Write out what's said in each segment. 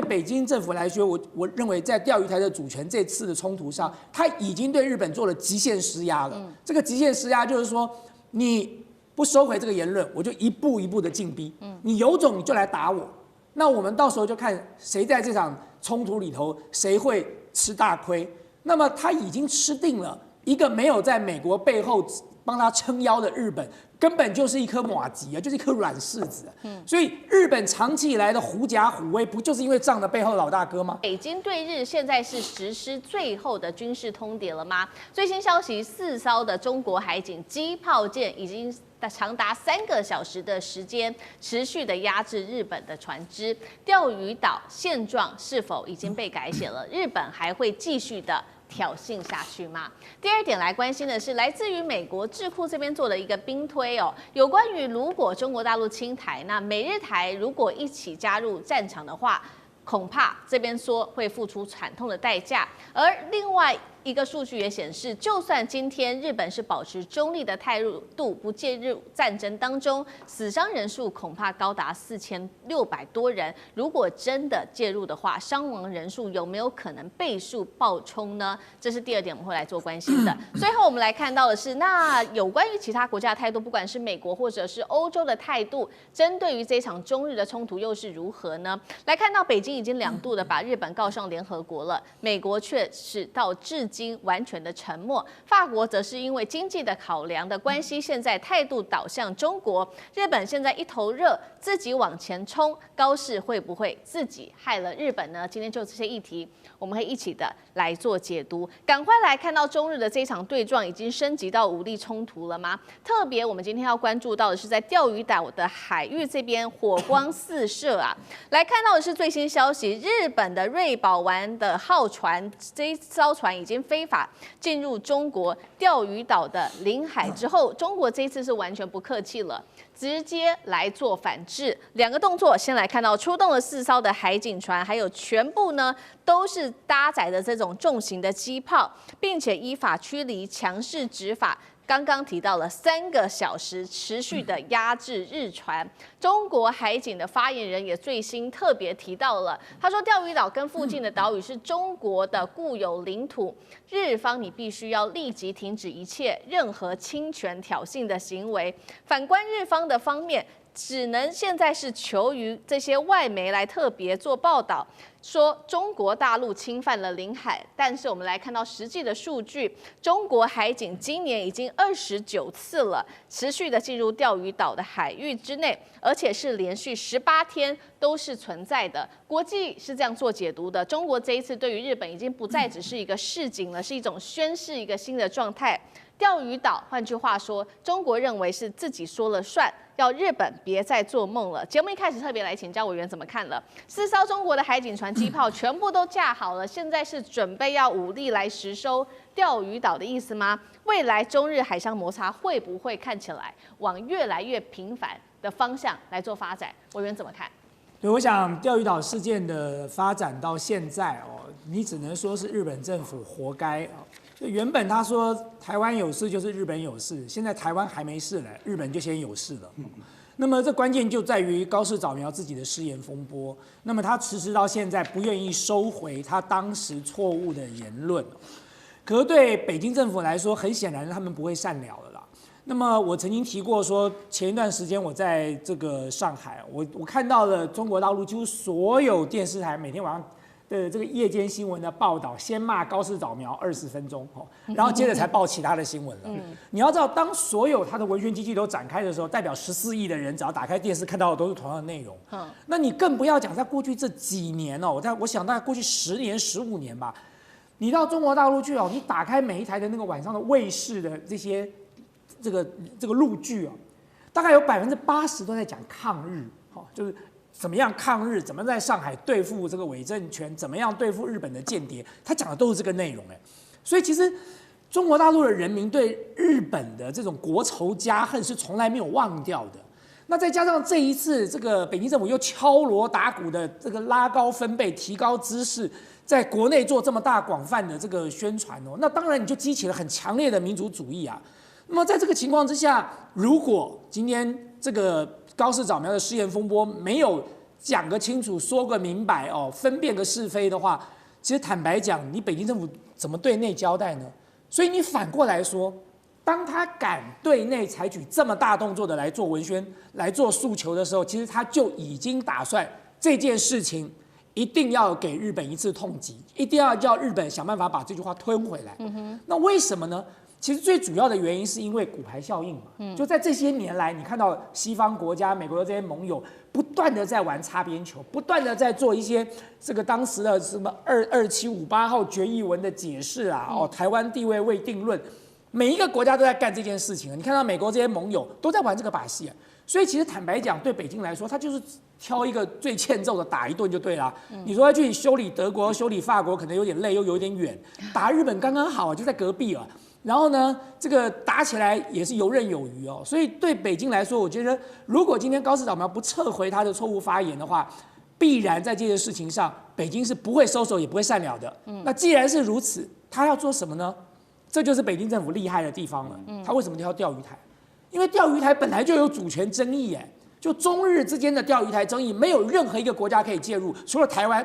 对北京政府来说，我认为在钓鱼台的主权这次的冲突上，他已经对日本做了极限施压了。这个极限施压就是说，你不收回这个言论，我就一步一步的进逼。你有种你就来打我，那我们到时候就看谁在这场冲突里头谁会吃大亏。那么他已经吃定了一个没有在美国背后帮他撑腰的日本。根本就是一颗马吉啊，就是一颗软柿子。所以日本长期以来的狐假虎威，不就是因为仗着背后老大哥吗？北京对日现在是实施最后的军事通牒了吗？最新消息，4艘的中国海警机炮舰已经长达3个小时的时间，持续的压制日本的船只。钓鱼岛现状是否已经被改写了？日本还会继续的挑衅下去吗？第二点来关心的是，来自于美国智库这边做的一个兵推哦，有关于如果中国大陆侵台，那美日台如果一起加入战场的话，恐怕这边说会付出惨痛的代价。而另外一个数据也显示，就算今天日本是保持中立的态度，不介入战争当中，死伤人数恐怕高达4600多人。如果真的介入的话，伤亡人数有没有可能倍数爆冲呢？这是第二点，我们会来做关心的。最后我们来看到的是，那有关于其他国家的态度，不管是美国或者是欧洲的态度，针对于这场中日的冲突又是如何呢？来看到北京已经2度的把日本告上联合国了，美国却是到至今完全的沉默。法国则是因为经济的考量的关系，现在态度导向中国。日本现在一头热，自己往前冲，高市会不会自己害了日本呢？今天就这些议题，我们会一起的来做解读。赶快来看到中日的这场对撞已经升级到武力冲突了吗？特别我们今天要关注到的是在钓鱼岛的海域这边火光四射啊！来看到的是最新消息，日本的瑞宝丸的号船这一艘船已经非法进入中国钓鱼岛的领海之后，中国这一次是完全不客气了，直接来做反制。2个动作，先来看到出动了4艘的海警船，还有全部呢都是搭载的这种重型的机炮，并且依法驱离，强势执法。刚刚提到了3个小时持续的压制日船，中国海警的发言人也最新特别提到了，他说钓鱼岛跟附近的岛屿是中国的固有领土，日方你必须要立即停止一切任何侵权挑衅的行为。反观日方的方面，只能现在是求于这些外媒来特别做报道，说中国大陆侵犯了领海。但是我们来看到实际的数据，中国海警今年已经29次了，持续的进入钓鱼岛的海域之内，而且是连续18天都是存在的。国际是这样做解读的，中国这一次对于日本已经不再只是一个示警了，是一种宣示一个新的状态。钓鱼岛，换句话说，中国认为是自己说了算，要日本别再做梦了。节目一开始特别来请教委员怎么看了？4艘中国的海警船机炮全部都架好了，现在是准备要武力来实收钓鱼岛的意思吗？未来中日海上摩擦会不会看起来往越来越频繁的方向来做发展？委员怎么看？对，我想钓鱼岛事件的发展到现在哦，你只能说是日本政府活该哦。原本他说台湾有事就是日本有事，现在台湾还没事了，日本就先有事了。那么这关键就在于高市早苗自己的失言风波，那么他迟迟到现在不愿意收回他当时错误的言论。可是对北京政府来说，很显然他们不会善了了啦。那么我曾经提过说，前一段时间我在这个上海，我看到了中国大陆几乎所有电视台每天晚上的这个夜间新闻的报道，先骂高市早苗20分钟，然后接着才报其他的新闻了。你要知道，当所有他的文宣机器都展开的时候，代表14亿的人只要打开电视看到的都是同样的内容。那你更不要讲在过去这几年哦，我想大概过去10年、15年吧，你到中国大陆去哦，你打开每一台的那个晚上的卫视的这些这个陆剧哦，大概有80%都在讲抗日，就是怎么样抗日，怎么在上海对付这个伪政权，怎么样对付日本的间谍，他讲的都是这个内容哎。所以其实中国大陆的人民对日本的这种国仇家恨是从来没有忘掉的。那再加上这一次这个北京政府又敲锣打鼓的这个拉高分贝、提高知识，在国内做这么大广泛的这个宣传哦，那当然你就激起了很强烈的民族主义啊。那么在这个情况之下，如果今天这个高市早苗的失言风波没有讲个清楚，说个明白哦，分辨个是非的话，其实坦白讲，你北京政府怎么对内交代呢？所以你反过来说，当他敢对内采取这么大动作的来做文宣、来做诉求的时候，其实他就已经打算这件事情一定要给日本一次痛击，一定要叫日本想办法把这句话吞回来。那为什么呢？其实最主要的原因是因为骨牌效应嘛，就在这些年来，你看到西方国家、美国的这些盟友不断的在玩擦边球，不断的在做一些这个当时的什么2758号决议文的解释啊，台湾地位未定论，每一个国家都在干这件事情。你看到美国这些盟友都在玩这个把戏啊，所以其实坦白讲，对北京来说，他就是挑一个最欠揍的打一顿就对了。你说要去修理德国、修理法国，可能有点累，又有点远；打日本刚刚好，就在隔壁了。然后呢，这个打起来也是游刃有余哦。所以对北京来说，我觉得如果今天高市早苗不撤回他的错误发言的话，必然在这件事情上，北京是不会收手也不会善了的。那既然是如此，他要做什么呢？这就是北京政府厉害的地方了。他为什么挑钓鱼台？因为钓鱼台本来就有主权争议，就中日之间的钓鱼台争议，没有任何一个国家可以介入，除了台湾。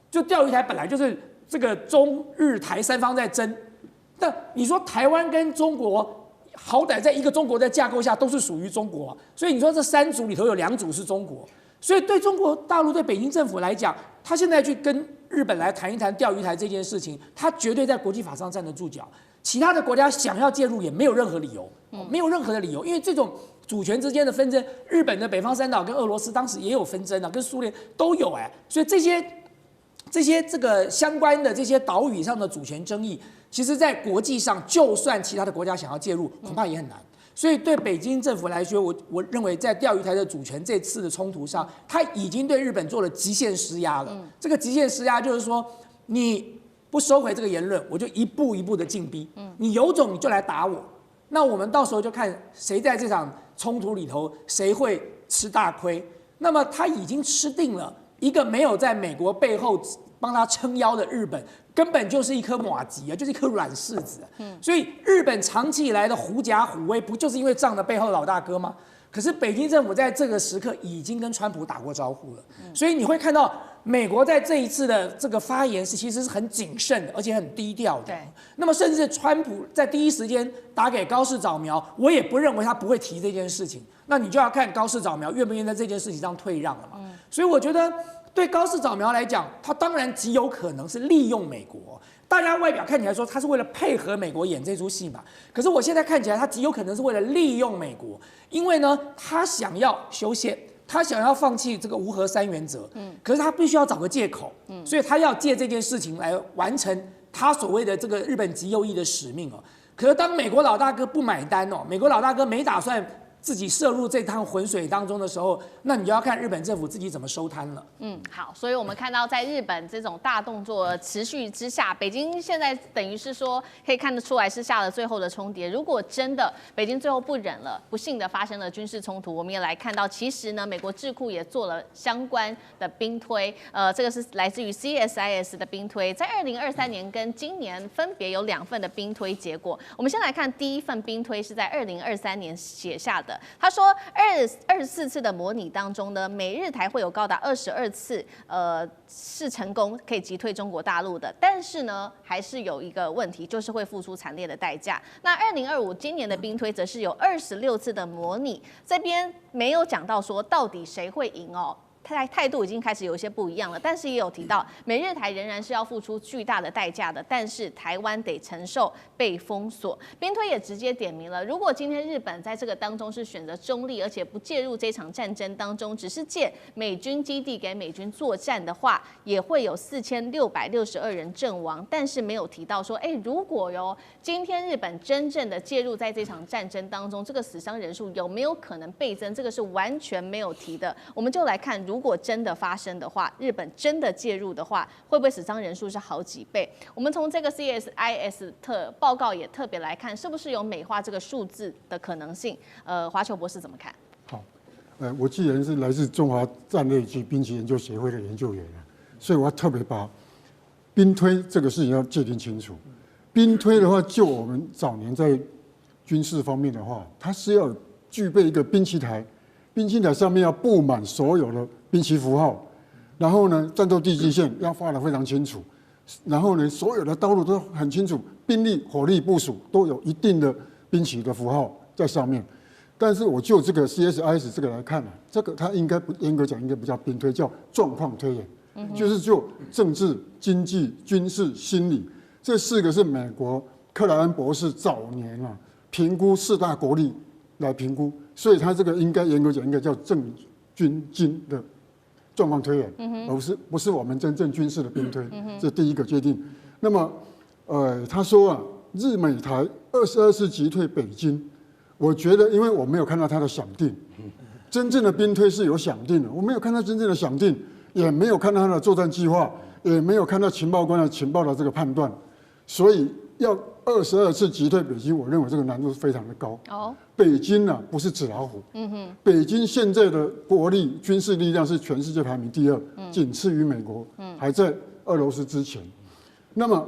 就钓鱼台本来就是这个中日台三方在争。那你说台湾跟中国，好歹在一个中国的架构下都是属于中国，所以你说这3组里头有2组是中国，所以对中国大陆对北京政府来讲，他现在去跟日本来谈一谈钓鱼台这件事情，他绝对在国际法上站得住脚。其他的国家想要介入也没有任何理由，没有任何的理由，因为这种主权之间的纷争，日本的北方三岛跟俄罗斯当时也有纷争啊，跟苏联都有所以这些这个相关的这些岛屿上的主权争议，其实在国际上，就算其他的国家想要介入，恐怕也很难。所以对北京政府来说，我认为在钓鱼台的主权这次的冲突上，他已经对日本做了极限施压了。这个极限施压就是说，你不收回这个言论，我就一步一步的进逼。你有种你就来打我，那我们到时候就看谁在这场冲突里头谁会吃大亏。那么他已经吃定了一个没有在美国背后帮他撑腰的日本，根本就是一颗马吉啊，就是一颗软柿子。所以日本长期以来的狐假虎威，不就是因为仗着背后的老大哥吗？可是北京政府在这个时刻已经跟川普打过招呼了，所以你会看到美国在这一次的这个发言其实是很谨慎的，而且很低调的。那么甚至川普在第一时间打给高市早苗，我也不认为他不会提这件事情。那你就要看高市早苗愿不愿意在这件事情上退让了嘛。所以我觉得对高市早苗来讲，他当然极有可能是利用美国。大家外表看起来说他是为了配合美国演这出戏嘛，可是我现在看起来他极有可能是为了利用美国，因为呢他想要修宪，他想要放弃这个无核3原则，可是他必须要找个借口，所以他要借这件事情来完成他所谓的这个日本极右翼的使命哦。可是当美国老大哥不买单哦，美国老大哥没打算自己涉入这趟浑水当中的时候，那你就要看日本政府自己怎么收摊了。好，所以我们看到在日本这种大动作持续之下，北京现在等于是说可以看得出来是下了最后的冲跌。如果真的北京最后不忍了，不幸的发生了军事冲突，我们也来看到，其实呢，美国智库也做了相关的兵推，这个是来自于 CSIS 的兵推，在2023年跟今年分别有2份的兵推结果。我们先来看第一份兵推是在2023年写下的。他说，24次的模拟当中呢，美日台会有高达22次，是成功可以击退中国大陆的，但是呢，还是有一个问题，就是会付出惨烈的代价。那2025今年的兵推则是有26次的模拟，这边没有讲到说到底谁会赢哦。态度已经开始有一些不一样了，但是也有提到美日台仍然是要付出巨大的代价的，但是台湾得承受被封锁。兵推也直接点名了，如果今天日本在这个当中是选择中立，而且不介入这场战争当中，只是借美军基地给美军作战的话，也会有4662人阵亡，但是没有提到说，如果今天日本真正的介入在这场战争当中，这个死伤人数有没有可能倍增？这个是完全没有提的。我们就来看，如果真的发生的话，日本真的介入的话，会不会死伤人数是好几倍？我们从这个 CSIS 报告也特别来看，是不是有美化这个数字的可能性？华球博士怎么看？好，我既然是来自中华战略及兵器研究协会的研究员所以我要特别把兵推这个事情要界定清楚。兵推的话，就我们早年在军事方面的话，它是要具备一个兵器台，兵器台上面要布满所有的兵棋符号，然后呢，战斗地基线要画得非常清楚，然后呢，所有的道路都很清楚，兵力、火力部署都有一定的兵棋的符号在上面。但是我就这个 CSIS 这个来看这个它应该不严格讲应该不叫兵推，叫状况推演，就是就政治、经济、军事、心理这4个是美国克莱恩博士早年评估4大国力来评估，所以他这个应该严格讲应该叫政军经的状况推演，而不是我们真正军事的兵推，这第一个决定。那么他说日美台22次击退北京。我觉得，因为我没有看到他的想定，真正的兵推是有想定的，我没有看到真正的想定，也没有看到他的作战计划，也没有看到情报官的情报的这个判断，所以要22次击退北京，我认为这个难度是非常的高。北京不是纸老虎，北京现在的国力、军事力量是全世界排名第2，仅次于美国，还在俄罗斯之前。那么，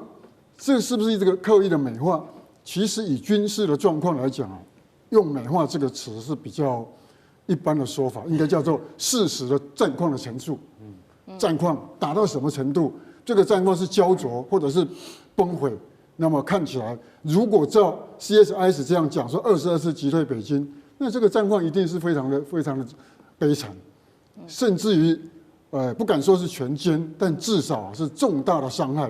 这是不是这个刻意的美化？其实以军事的状况来讲用美化这个词是比较一般的说法，应该叫做事实的战况的陈述。战况打到什么程度？这个战况是焦灼或者是崩毁？那么看起来，如果照 CSIS 这样讲，说22次击退北京，那这个战况一定是非常的悲惨，甚至于不敢说是全歼，但至少是重大的伤害。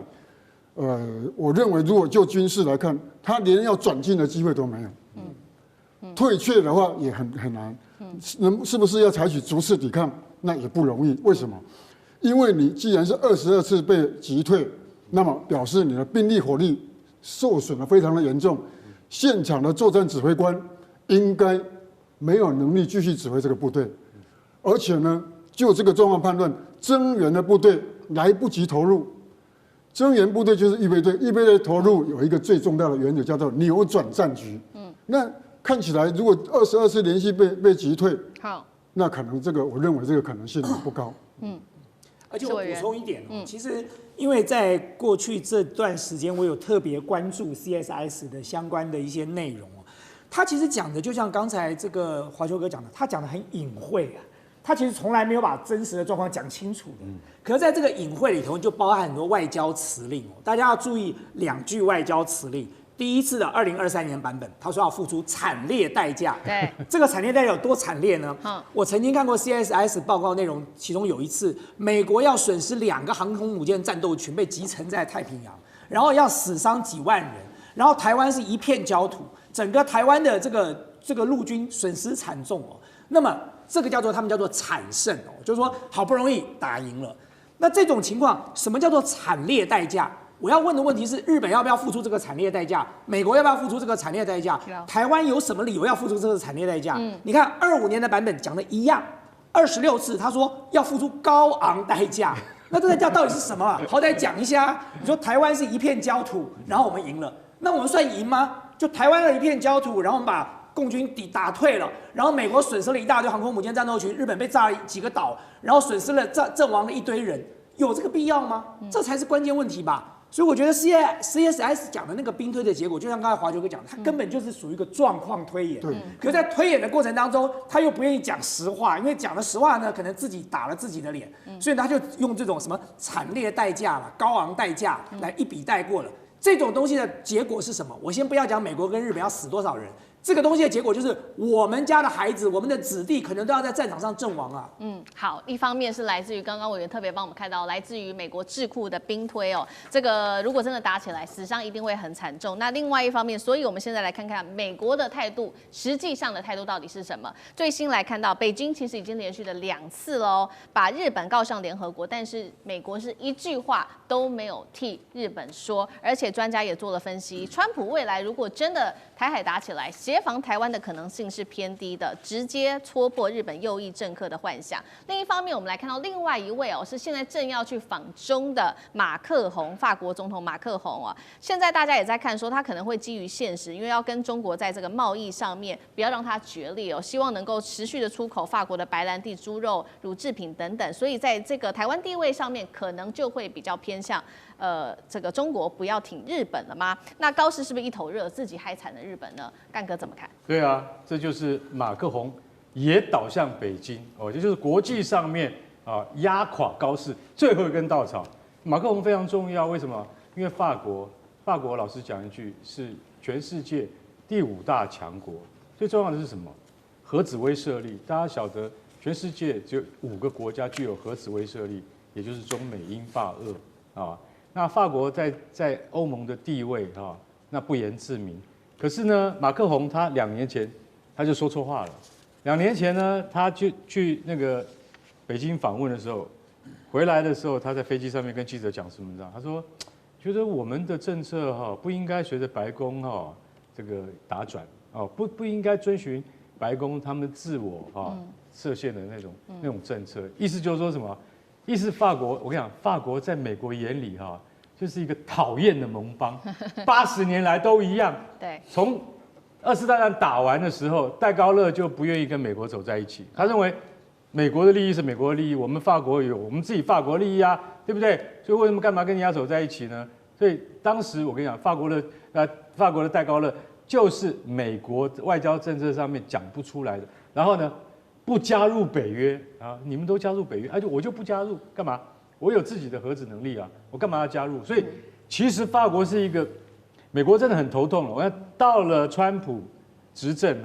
我认为如果就军事来看，他连要转进的机会都没有。退却的话也很难，是不是要采取逐次抵抗？那也不容易。为什么？因为你既然是22次被击退，那么表示你的兵力火力受损的非常的严重，现场的作战指挥官应该没有能力继续指挥这个部队，而且呢，就这个状况判断，增援的部队来不及投入。增援部队就是预备队，预备队投入有一个最重要的原则，叫做扭转战局。那看起来，如果22次连续被击退，那可能我认为这个可能性不高。而且我补充一点其实因为在过去这段时间，我有特别关注 CSIS 的相关的一些内容他其实讲的就像刚才这个华秋哥讲的，他讲的很隐晦他其实从来没有把真实的状况讲清楚的。可是在这个隐晦里头，就包含很多外交辞令大家要注意2句外交辞令。第一次的2023年版本，他说要付出惨烈代价。对，这个惨烈代价有多惨烈呢？我曾经看过 CSIS 报告内容，其中有一次，美国要损失2个航空母舰战斗群被击沉在太平洋，然后要死伤几万人，然后台湾是一片焦土，整个台湾的这个陆军损失惨重那么这个他们叫做惨胜就是说好不容易打赢了。那这种情况，什么叫做惨烈代价？我要问的问题是，日本要不要付出这个惨烈代价？美国要不要付出这个惨烈代价？台湾有什么理由要付出这个惨烈代价？你看25年的版本讲的一样，26次他说要付出高昂代价，那这代价到底是什么好歹讲一下。你说台湾是一片焦土，然后我们赢了，那我们算赢吗？就台湾的一片焦土，然后我们把共军打退了，然后美国损失了一大堆航空母舰战斗群，日本被炸了几个岛，然后损失了阵亡了一堆人，有这个必要吗？这才是关键问题吧。所以我觉得 CSIS 讲的那个兵推的结果，就像刚才华球哥讲的，它根本就是属于一个状况推演。可是在推演的过程当中，他又不愿意讲实话，因为讲了实话呢，可能自己打了自己的脸，所以他就用这种什么惨烈代价啦、高昂代价来一笔带过了。这种东西的结果是什么？我先不要讲美国跟日本要死多少人。这个东西的结果就是我们家的孩子，我们的子弟可能都要在战场上阵亡啊。好，一方面是来自于刚刚委员特别帮我们看到，来自于美国智库的兵推这个如果真的打起来，死伤一定会很惨重。那另外一方面，所以我们现在来看看美国的态度，实际上的态度到底是什么？最新来看到，北京其实已经连续的2次了把日本告上联合国，但是美国是一句话都没有替日本说，而且专家也做了分析，川普未来如果真的台海打起来，协防台湾的可能性是偏低的，直接戳破日本右翼政客的幻想。另一方面，我们来看到另外一位是现在正要去访中的马克宏，法国总统马克宏现在大家也在看说他可能会基于现实，因为要跟中国在这个贸易上面不要让它决裂希望能够持续的出口法国的白兰地、猪肉、乳制品等等，所以在这个台湾地位上面，可能就会比较偏向这个中国不要挺日本了吗？那高市是不是一头热，自己害惨了日本呢？干哥怎么看？对啊，这就是马克宏也倒向北京这就是国际上面压垮高市最后一根稻草。马克宏非常重要，为什么？因为法国老实讲一句，是全世界第5大强国。最重要的是什么？核子威慑力。大家晓得，全世界只有5个国家具有核子威慑力，也就是中美英法俄啊。那法国在欧盟的地位那不言自明。可是呢，马克宏他2年前他就说错话了。2年前呢，他去那个北京访问的时候，回来的时候，他在飞机上面跟记者讲什么？你知道？他说，觉得我们的政策不应该随着白宫这个打转不应该遵循白宫他们自我设限的那种政策。意思就是说什么？意思法国，我跟你讲，法国在美国眼里就是一个讨厌的盟邦，80年来都一样。对，从2次大战打完的时候，戴高乐就不愿意跟美国走在一起。他认为美国的利益是美国的利益，我们法国有我们自己法国利益啊，对不对？所以为什么干嘛跟人家走在一起呢？所以当时我跟你讲，法国的戴高乐就是美国外交政策上面讲不出来的。然后呢，不加入北约你们都加入北约，我就不加入，干嘛？我有自己的核子能力我干嘛要加入？所以其实法国是一个，美国真的很头痛了。我要到了川普执政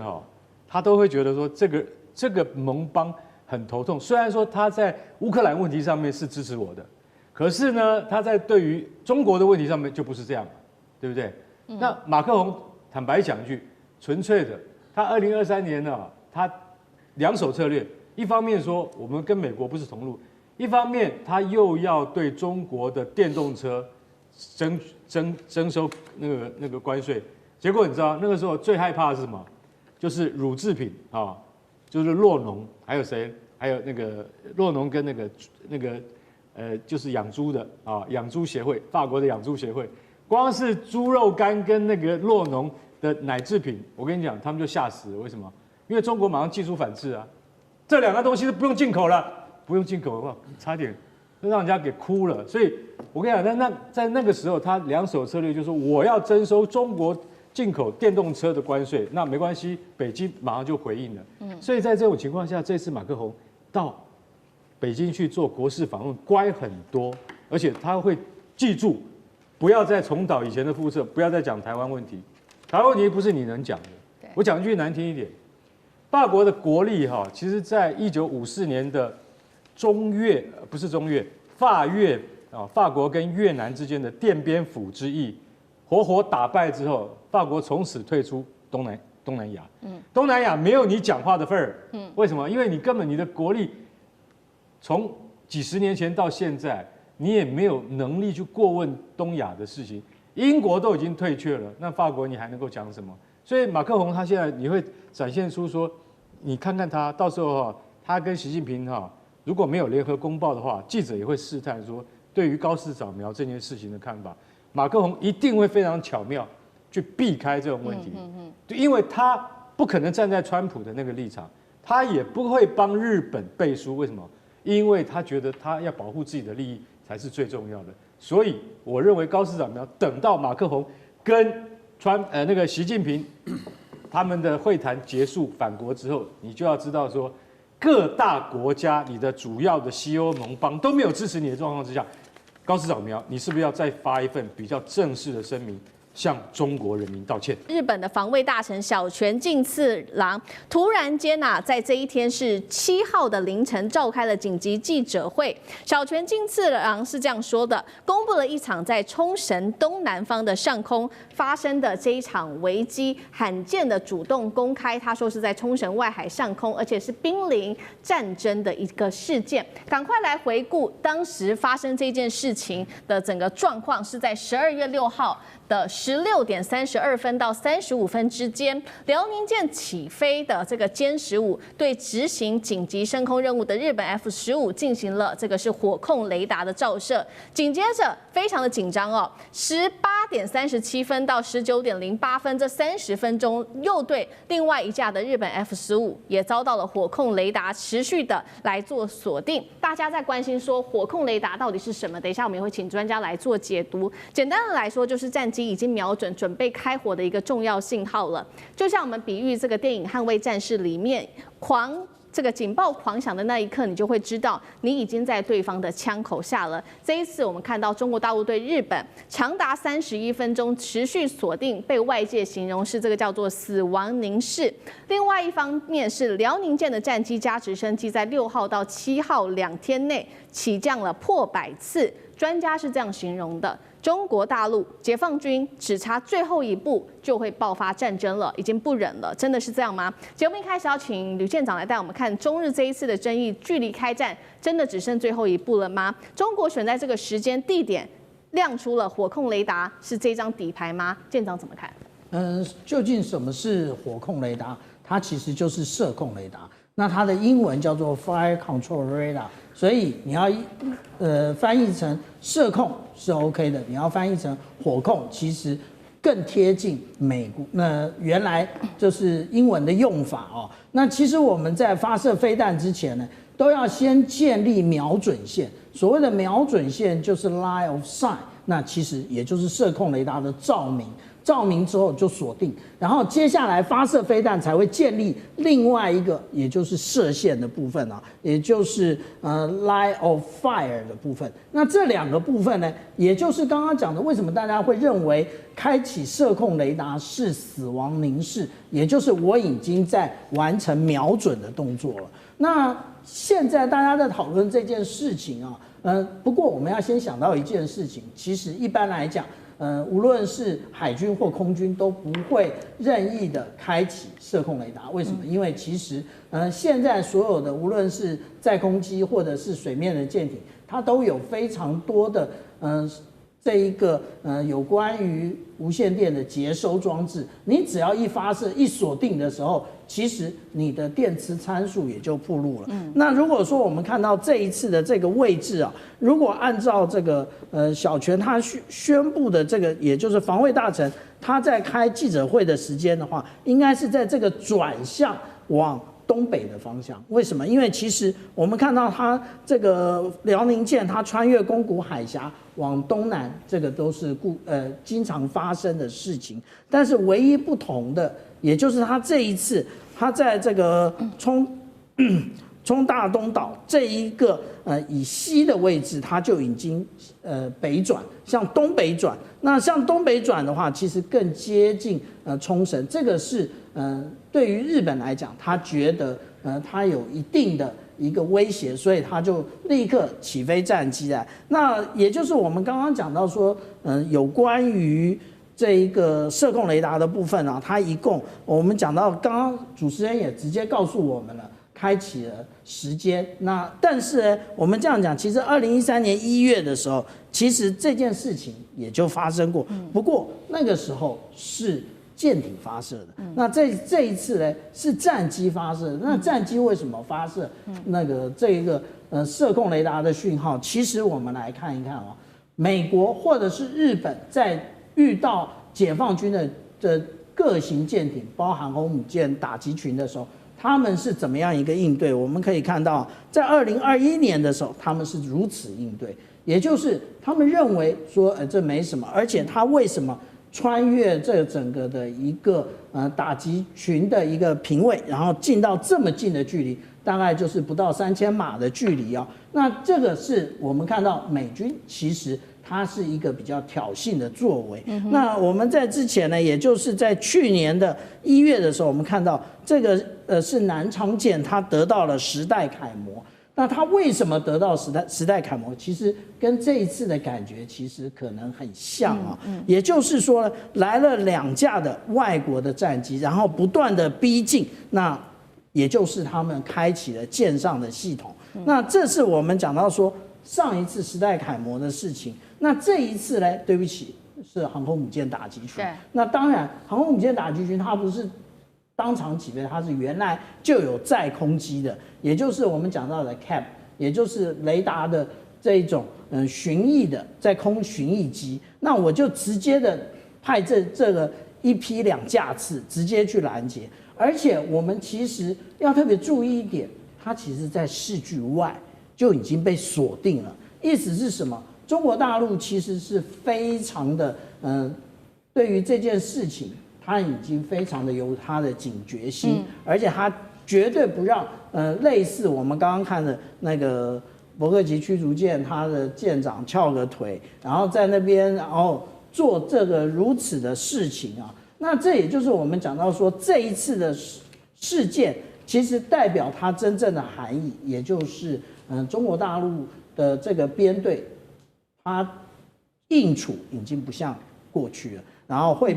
他都会觉得说这个盟邦很头痛。虽然说他在乌克兰问题上面是支持我的，可是呢，他在对于中国的问题上面就不是这样，对不对？那马克宏坦白讲一句，纯粹的，他2023年他2手策略，一方面说我们跟美国不是同路。一方面，他又要对中国的电动车征收那个关税，结果你知道那个时候最害怕的是什么？就是乳制品就是酪农，还有谁？还有那个酪农跟那个就是养猪的养猪协会，法国的养猪协会，光是猪肉干跟那个酪农的奶制品，我跟你讲，他们就吓死了。为什么？因为中国马上技术反制这2个东西是不用进口了。不用进口的话，差点让人家给哭了。所以我跟你讲，在那个时候，他2手策略就是说，我要征收中国进口电动车的关税，那没关系，北京马上就回应了。所以在这种情况下，这次马克宏到北京去做国事访问，乖很多，而且他会记住，不要再重蹈以前的覆辙，不要再讲台湾问题。台湾问题不是你能讲的。我讲一句难听一点，法国的国力其实在1954年的法越法国跟越南之间的奠边府之役，活活打败之后，法国从此退出东南亚。东南亚没有你讲话的份儿。为什么？因为你根本你的国力从几十年前到现在，你也没有能力去过问东亚的事情。英国都已经退却了，那法国你还能够讲什么？所以马克宏他现在你会展现出说，你看看他到时候他跟习近平如果没有联合公报的话，记者也会试探说，对于高市早苗这件事情的看法，马克宏一定会非常巧妙去避开这种问题。因为他不可能站在川普的那个立场，他也不会帮日本背书。为什么？因为他觉得他要保护自己的利益才是最重要的。所以我认为高市早苗等到马克宏跟那个习近平他们的会谈结束返国之后，你就要知道说，各大国家你的主要的西欧盟邦都没有支持你的状况之下，高市早苗，你是不是要再发一份比较正式的声明，向中国人民道歉？日本的防卫大臣小泉进次郎突然间在这一天是7号的凌晨召开了紧急记者会。小泉进次郎是这样说的：公布了一场在冲绳东南方的上空发生的这一场危机，罕见的主动公开，他说是在冲绳外海上空，而且是濒临战争的一个事件。赶快来回顾当时发生这件事情的整个状况，是在12月6号。的16点32分到35分之间，辽宁舰起飞的这个歼15对执行紧急升空任务的日本 F-15进行了这个是火控雷达的照射。紧接着非常的紧张18点37分到19点08分这30分钟，又对另外一架的日本 F-15也遭到了火控雷达持续的来做锁定。大家在关心说火控雷达到底是什么？等一下我们也会请专家来做解读。简单的来说，就是战机已经瞄准准备开火的一个重要信号了。就像我们比喻这个电影《捍卫战士》里面狂这个警报狂响的那一刻，你就会知道你已经在对方的枪口下了。这一次我们看到中国大陆对日本长达31分钟持续锁定，被外界形容是这个叫做死亡凝视。另外一方面是辽宁舰的战机加直升机在6号到7号2天内起降了破100次，专家是这样形容的。中国大陆解放军只差最后一步就会爆发战争了，已经不忍了，真的是这样吗？节目一开始要请吕舰长来带我们看中日这一次的争议，距离开战真的只剩最后一步了吗？中国选在这个时间地点亮出了火控雷达，是这张底牌吗？舰长怎么看？究竟什么是火控雷达？它其实就是射控雷达。那它的英文叫做 Fire Control Radar， 所以你要翻译成射控是 OK 的，你要翻译成火控，其实更贴近美国原来就是英文的用法哦。那其实我们在发射飞弹之前呢，都要先建立瞄准线。所谓的瞄准线就是 line of sight， 那其实也就是射控雷达的照明。照明之后就锁定，然后接下来发射飞弹才会建立另外一个，也就是射线的部分啊，也就是line of fire 的部分。那这两个部分呢，也就是刚刚讲的，为什么大家会认为开启射控雷达是死亡凝视，也就是我已经在完成瞄准的动作了。那现在大家在讨论这件事情啊，不过我们要先想到一件事情，其实一般来讲。无论是海军或空军都不会任意的开启射控雷达，为什么？因为其实现在所有的无论是载空机或者是水面的舰艇，它都有非常多的这一个有关于无线电的接收装置，你只要一发射一锁定的时候，其实你的电磁参数也就暴露了。那如果说我们看到这一次的这个位置啊，如果按照这个小泉他宣布的这个，也就是防卫大臣他在开记者会的时间的话，应该是在这个转向往东北的方向。为什么？因为其实我们看到它这个辽宁舰，它穿越宫古海峡往东南，这个都是经常发生的事情。但是唯一不同的，也就是它这一次，它在这个冲大东岛这一个以西的位置，它就已经北转，向东北转。那向东北转的话，其实更接近冲绳。这个是对于日本来讲，他觉得它有一定的一个威胁，所以他就立刻起飞战机来。那也就是我们刚刚讲到说，有关于这一个射控雷达的部分啊，它一共我们讲到，刚刚主持人也直接告诉我们了。开启了时间，那但是呢，我们这样讲，其实2013年1月的时候，其实这件事情也就发生过，不过那个时候是舰艇发射的，那这一次呢是战机发射的。那战机为什么发射这一个射控雷达的讯号？其实我们来看一看啊，美国或者是日本在遇到解放军的各型舰艇，包含航母舰打击群的时候。他们是怎么样一个应对？我们可以看到，在2021年的时候，他们是如此应对，也就是他们认为说，这没什么，而且他为什么穿越这整个的一个打击群的一个平位，然后进到这么近的距离，大概就是不到3000码的距离啊。那这个是我们看到美军其实。它是一个比较挑衅的作为。那我们在之前呢，也就是在去年的1月的时候，我们看到这个是南昌舰，它得到了10代楷模。那它为什么得到10代楷模？其实跟这一次的感觉其实可能很像啊。也就是说，来了2架的外国的战机，然后不断的逼近，那也就是他们开启了舰上的系统。那这是我们讲到说上一次10代楷模的事情。那这一次呢？对不起，是航空母舰打击群。那当然，航空母舰打击群它不是当场起飞，它是原来就有载空机的，也就是我们讲到的 CAP， 也就是雷达的这一种巡弋的在空巡弋机。那我就直接的派这个1批2架次直接去拦截，而且我们其实要特别注意一点，它其实在视距外就已经被锁定了。意思是什么？中国大陆其实是非常的，对于这件事情，他已经非常的有他的警觉心，而且他绝对不让类似我们刚刚看的那个伯克级驱逐舰，它的舰长翘个腿，然后在那边然后做这个如此的事情啊。那这也就是我们讲到说这一次的事件，其实代表它真正的含义，也就是中国大陆的这个编队，它应处已经不像过去了，然后会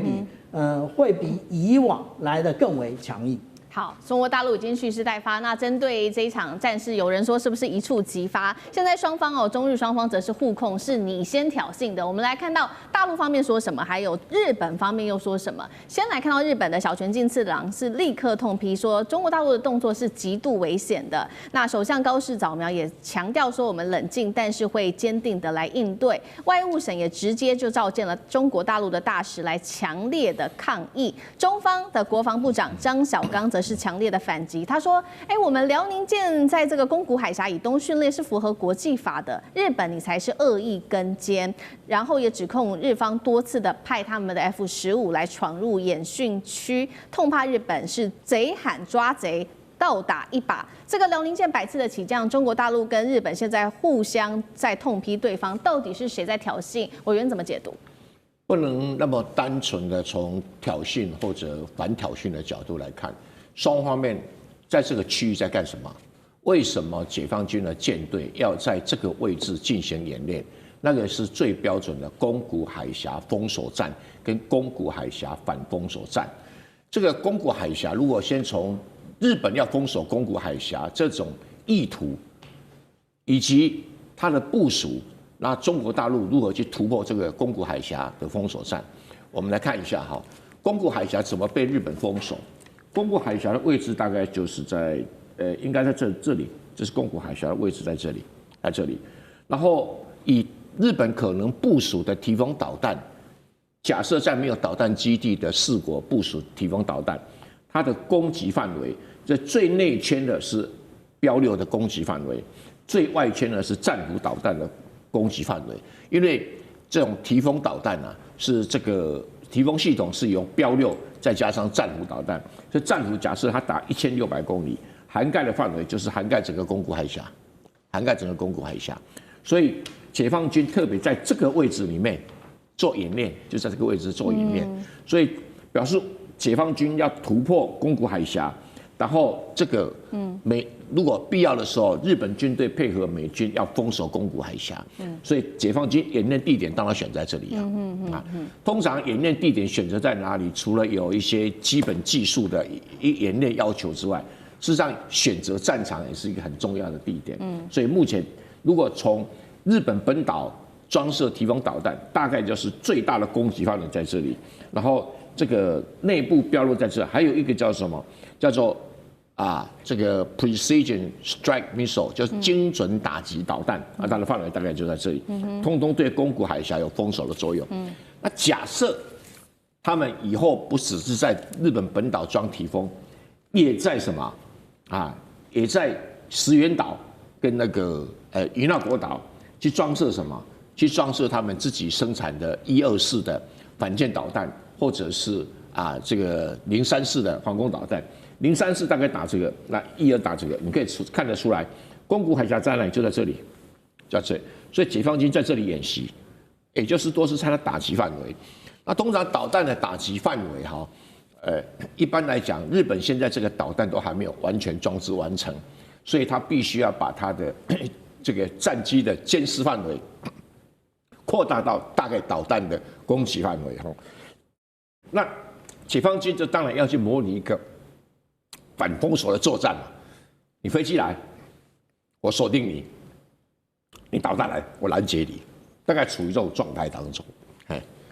比以往来的更为强硬。好，中国大陆已经蓄势待发。那针对这一场战事，有人说是不是一触即发？现在双方中日双方则是互控，是你先挑衅的。我们来看到大陆方面说什么，还有日本方面又说什么。先来看到日本的小泉进次郎是立刻痛批说，中国大陆的动作是极度危险的。那首相高市早苗也强调说，我们冷静，但是会坚定的来应对。外务省也直接就召见了中国大陆的大使来强烈的抗议。中方的国防部长张小刚则是强烈的反击，他说：“我们辽宁舰在这个宫古海峡以东训练是符合国际法的，日本你才是恶意跟监。”然后也指控日方多次的派他们的 F-15来闯入演训区，痛骂日本是贼喊抓贼。倒打一把，这个辽宁舰百次的起降，中国大陆跟日本现在互相在痛批对方，到底是谁在挑衅？委员怎么解读？不能那么单纯的从挑衅或者反挑衅的角度来看，双方面在这个区域在干什么？为什么解放军的舰队要在这个位置进行演练？那个是最标准的宫古海峡封锁战跟宫古海峡反封锁战。这个宫古海峡，如果先从日本要封锁宫古海峡这种意图，以及它的部署。那中国大陆如何去突破这个宫古海峡的封锁战？我们来看一下哈，宫古海峡怎么被日本封锁？宫古海峡的位置大概就是在应该在这里，这是宫古海峡的位置在这里，在这里。然后以日本可能部署的提防导弹，假设在没有导弹基地的4国部署提防导弹，它的攻击范围，这最内圈的是标6的攻击范围，最外圈呢是战斧导弹的攻击范围，因为这种提风导弹啊，是这个提风系统是由标6再加上战斧导弹，所以战斧假设它打1600公里，涵盖的范围就是涵盖整个宫古海峡，涵盖整个宫古海峡，所以解放军特别在这个位置里面做演练，就在这个位置做演练，所以表示解放军要突破宫古海峡。然后这个如果必要的时候，日本军队配合美军要封锁宫古海峡，所以解放军演练地点当然选在这里啊。通常演练地点选择在哪里？除了有一些基本技术的演练要求之外，事实上选择战场也是一个很重要的地点。所以目前如果从日本本岛装设提防导弹，大概就是最大的攻击范围在这里，然后这个内部标落在这，还有一个叫什么？叫做这个 precision strike missile， 就是精准打击导弹啊，它的范围大概就在这里，通通对宫古海峡有封锁的作用。那假设他们以后不只是在日本本岛装提风，也在什么也在石垣岛跟那个与那国岛去装设什么？去装设他们自己生产的124的反舰导弹，或者是这个034的防空导弹。034大概打这个，那12打这个，你可以看得出来，宫古海峡在哪里？就在这里，在这里。所以解放军在这里演习，也就是多是它的打击范围。那通常导弹的打击范围一般来讲，日本现在这个导弹都还没有完全装置完成，所以它必须要把它的这个战机的监视范围扩大到大概导弹的攻击范围那解放军就当然要去模拟一个反封锁的作战嘛，你飞机来，我锁定你；你导弹来，我拦截你，大概处于这种状态当中。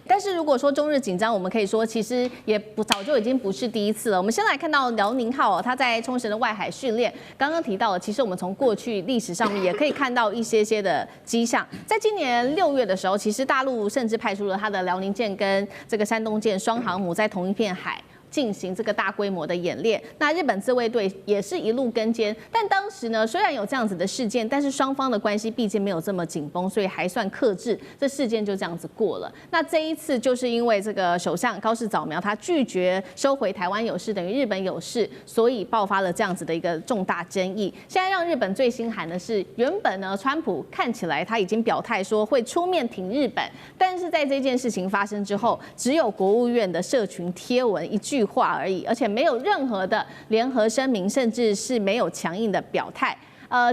但是如果说中日紧张，我们可以说其实也早就已经不是第一次了。我们先来看到辽宁号它在冲绳的外海训练，刚刚提到了，其实我们从过去历史上面也可以看到一些的迹象。在今年6月的时候，其实大陆甚至派出了它的辽宁舰跟这个山东舰双航母在同一片海。进行这个大规模的演练。那日本自卫队也是一路跟监，但当时呢，虽然有这样子的事件，但是双方的关系毕竟没有这么紧绷，所以还算克制，这事件就这样子过了。那这一次就是因为这个首相高市早苗他拒绝收回台湾有事，等于日本有事，所以爆发了这样子的一个重大争议。现在让日本最心寒的是，原本呢，川普看起来他已经表态说会出面挺日本，但是在这件事情发生之后，只有国务院的社群贴文一句话而已，而且没有任何的联合声明，甚至是没有强硬的表态。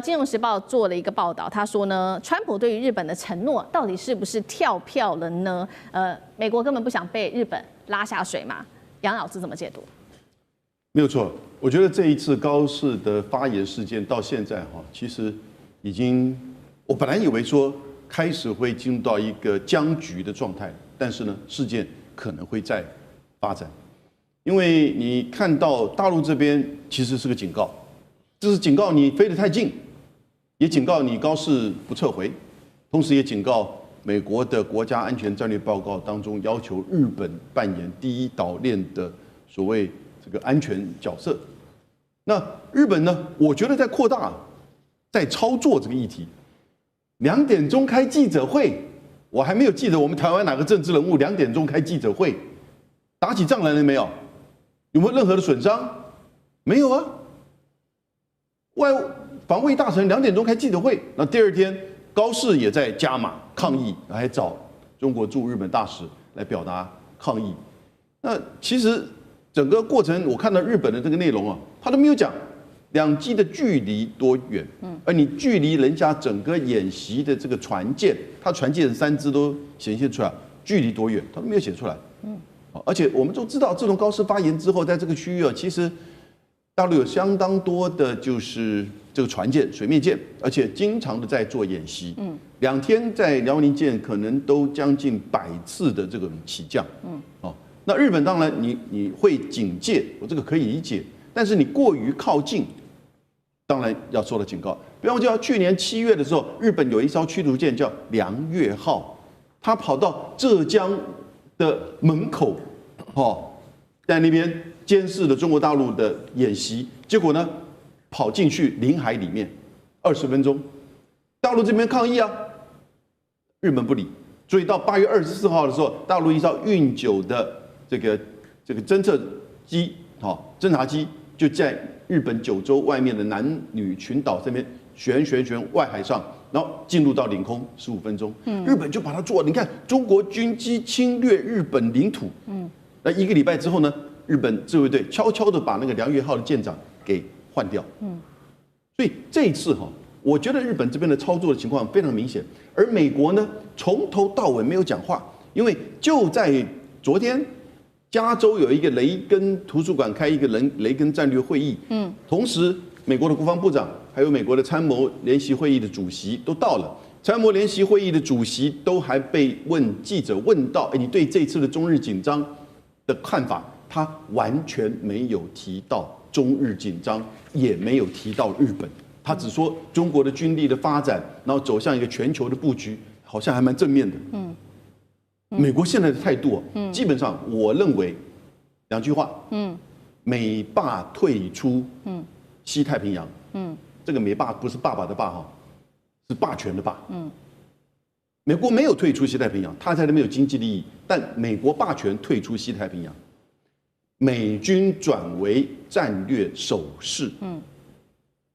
金融时报做了一个报道，他说呢，川普对于日本的承诺到底是不是跳票了呢？美国根本不想被日本拉下水嘛？杨老师怎么解读？没有错，我觉得这一次高市的发言事件到现在其实已经，我本来以为说开始会进入到一个僵局的状态，但是呢，事件可能会再发展，因为你看到大陆这边其实是个警告，这是警告你飞得太近，也警告你高市不撤回，同时也警告美国的国家安全战略报告当中要求日本扮演第一岛链的所谓这个安全角色。那日本呢？我觉得在扩大，在操作这个议题。2点钟开记者会，我还没有记得我们台湾哪个政治人物2点钟开记者会，打起仗来了没有？有没有任何的损伤？没有啊。防卫大臣2点钟开记者会，那第二天高市也在加码抗议，还找中国驻日本大使来表达抗议。那其实整个过程，我看到日本的这个内容他都没有讲两机的距离多远，而你距离人家整个演习的这个船舰，它船舰3只都显现出来，距离多远，他都没有写出来。而且我们都知道，自从高市发言之后，在这个区域其实大陆有相当多的就是这个船舰、水面舰，而且经常的在做演习。2天在辽宁舰可能都将近100次的这个起降。那日本当然你会警戒，我这个可以理解，但是你过于靠近，当然要受到警告。比方说，去年7月的时候，日本有一艘驱逐舰叫梁越号，它跑到浙江的门口，在那边监视了中国大陆的演习，结果呢，跑进去领海里面20分钟，大陆这边抗议啊，日本不理，所以到8月24号的时候，大陆一艘运9的这个侦测机，侦察机就在日本9州外面的男女群岛这边旋外海上，然后进入到领空15分钟，日本就把它做，你看中国军机侵略日本领土，那1个礼拜之后呢，日本自卫队悄悄的把那个梁越号的舰长给换掉，所以这一次我觉得日本这边的操作的情况非常明显，而美国呢从头到尾没有讲话，因为就在昨天，加州有一个雷根图书馆开一个雷根战略会议，同时美国的国防部长还有美国的参谋联席会议的主席都到了，参谋联席会议的主席都还被记者问到，你对这次的中日紧张的看法，他完全没有提到中日紧张，也没有提到日本，他只说中国的军力的发展，然后走向一个全球的布局，好像还蛮正面的。美国现在的态度，基本上我认为2句话，美霸退出西太平洋，这个美霸不是爸爸的霸是霸权的霸，美国没有退出西太平洋，他在那边有经济利益，但美国霸权退出西太平洋，美军转为战略守势，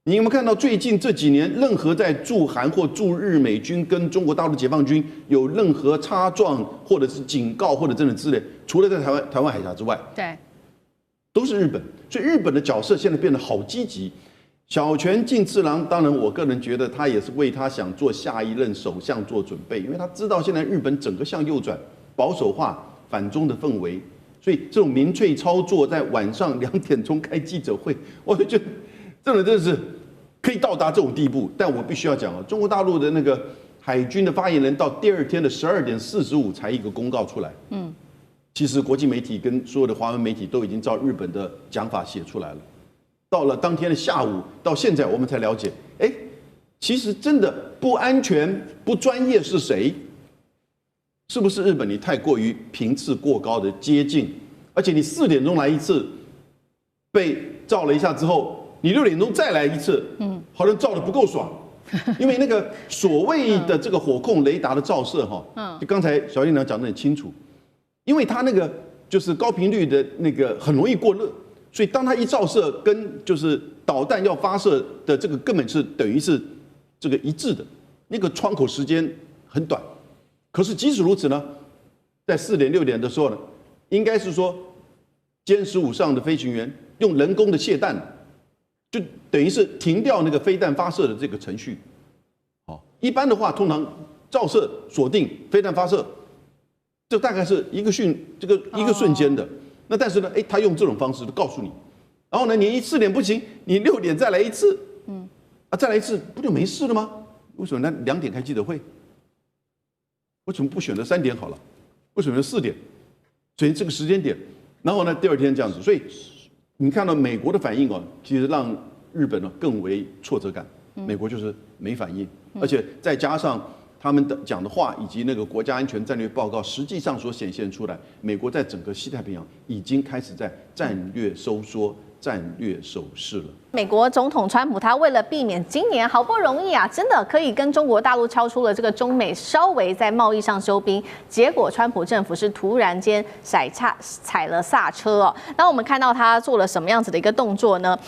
你有没有看到最近这几年，任何在驻韩或驻日美军跟中国大陆解放军有任何擦撞，或者是警告，或者真的之类，除了在台湾海峡之外，对，都是日本。所以日本的角色现在变得好积极。小泉进次郎，当然我个人觉得他也是为他想做下一任首相做准备，因为他知道现在日本整个向右转、保守化、反中的氛围，所以这种民粹操作在晚上2点钟开记者会，我就觉得真的是可以到达这种地步。但我必须要讲中国大陆的那个海军的发言人到第2天的12点45才一个公告出来。其实国际媒体跟所有的华文媒体都已经照日本的讲法写出来了。到了当天的下午，到现在我们才了解，其实真的不安全、不专业是谁？是不是日本你太过于频次过高的接近，而且你4点钟来一次，被照了一下之后，你6点钟再来一次，好像照的不够爽，因为那个所谓的这个火控雷达的照射哈，就刚才小院长讲得很清楚，因为它那个就是高频率的那个很容易过热，所以当它一照射跟就是导弹要发射的这个根本是等于是这个一致的，那个窗口时间很短。可是即使如此呢，在4点6点的时候呢，应该是说歼15上的飞行员用人工的卸弹，就等于是停掉那个飞弹发射的这个程序。好，一般的话，通常照射锁定飞弹发射，这大概是一个瞬间的。那但是呢，他用这种方式告诉你，然后呢，你4点不行，你6点再来一次，再来一次不就没事了吗？为什么呢？2点开记者会，为什么不选择3点好了？为什么4点？所以这个时间点，然后呢，第2天这样子，所以你看到美国的反应其实让日本更为挫折感。美国就是没反应，而且再加上他们的讲的话以及那个国家安全战略报告，实际上所显现出来，美国在整个西太平洋已经开始在战略收缩、战略守势了。美国总统川普他为了避免今年好不容易真的可以跟中国大陆敲出了这个中美稍微在贸易上休兵，结果川普政府是突然间踩了刹车那我们看到他做了什么样子的一个动作呢？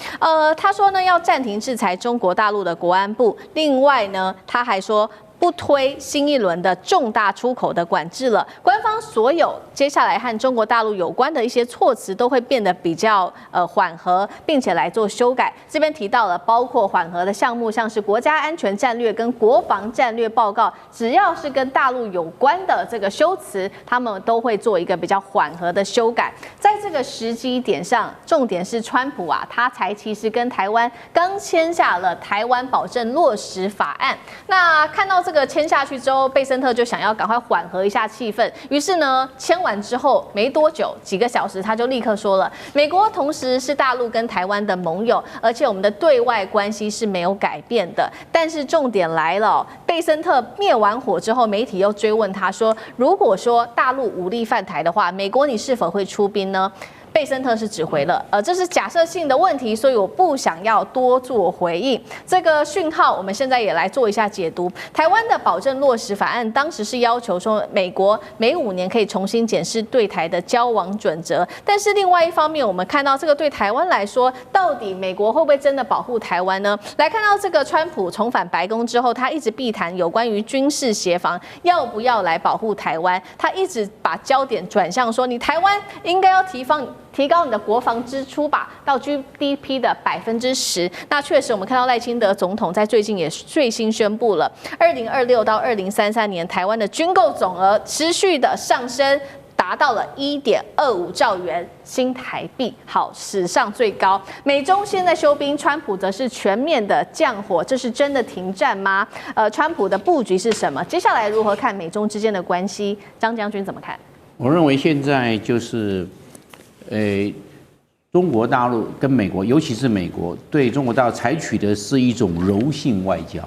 他说呢要暂停制裁中国大陆的国安部，另外呢他还说不推新一轮的重大出口的管制了，官方所有接下来和中国大陆有关的一些措辞都会变得比较缓和，并且来做修改。这边提到了包括缓和的项目，像是国家安全战略跟国防战略报告，只要是跟大陆有关的这个修辞，他们都会做一个比较缓和的修改。在这个时机点上，重点是川普他才其实跟台湾刚签下了台湾保证落实法案。那看到这个签下去之后，贝森特就想要赶快缓和一下气氛，于是呢，签完之后没多久，几个小时他就立刻说了，美国同时是大陆跟台湾的盟友，而且我们的对外关系是没有改变的。但是重点来了，贝森特灭完火之后，媒体又追问他说，如果说大陆武力犯台的话，美国你是否会出兵呢？贝森特是指回了，这是假设性的问题，所以我不想要多做回应。这个讯号，我们现在也来做一下解读。台湾的保证落实法案当时是要求说，美国每5年可以重新检视对台的交往准则。但是另外一方面，我们看到这个对台湾来说，到底美国会不会真的保护台湾呢？来看到这个川普重返白宫之后，他一直避谈有关于军事协防要不要来保护台湾，他一直把焦点转向说，你台湾应该要提高你的国防支出吧，到 GDP 的10%。那确实，我们看到赖清德总统在最近也最新宣布了，2026到2033年台湾的军购总额持续的上升，达到了1.25兆元新台币，好，史上最高。美中现在休兵，川普则是全面的降火，这是真的停战吗？川普的布局是什么？接下来如何看美中之间的关系？张将军怎么看？我认为现在就是。中国大陆跟美国，尤其是美国对中国大陆采取的是一种柔性外交，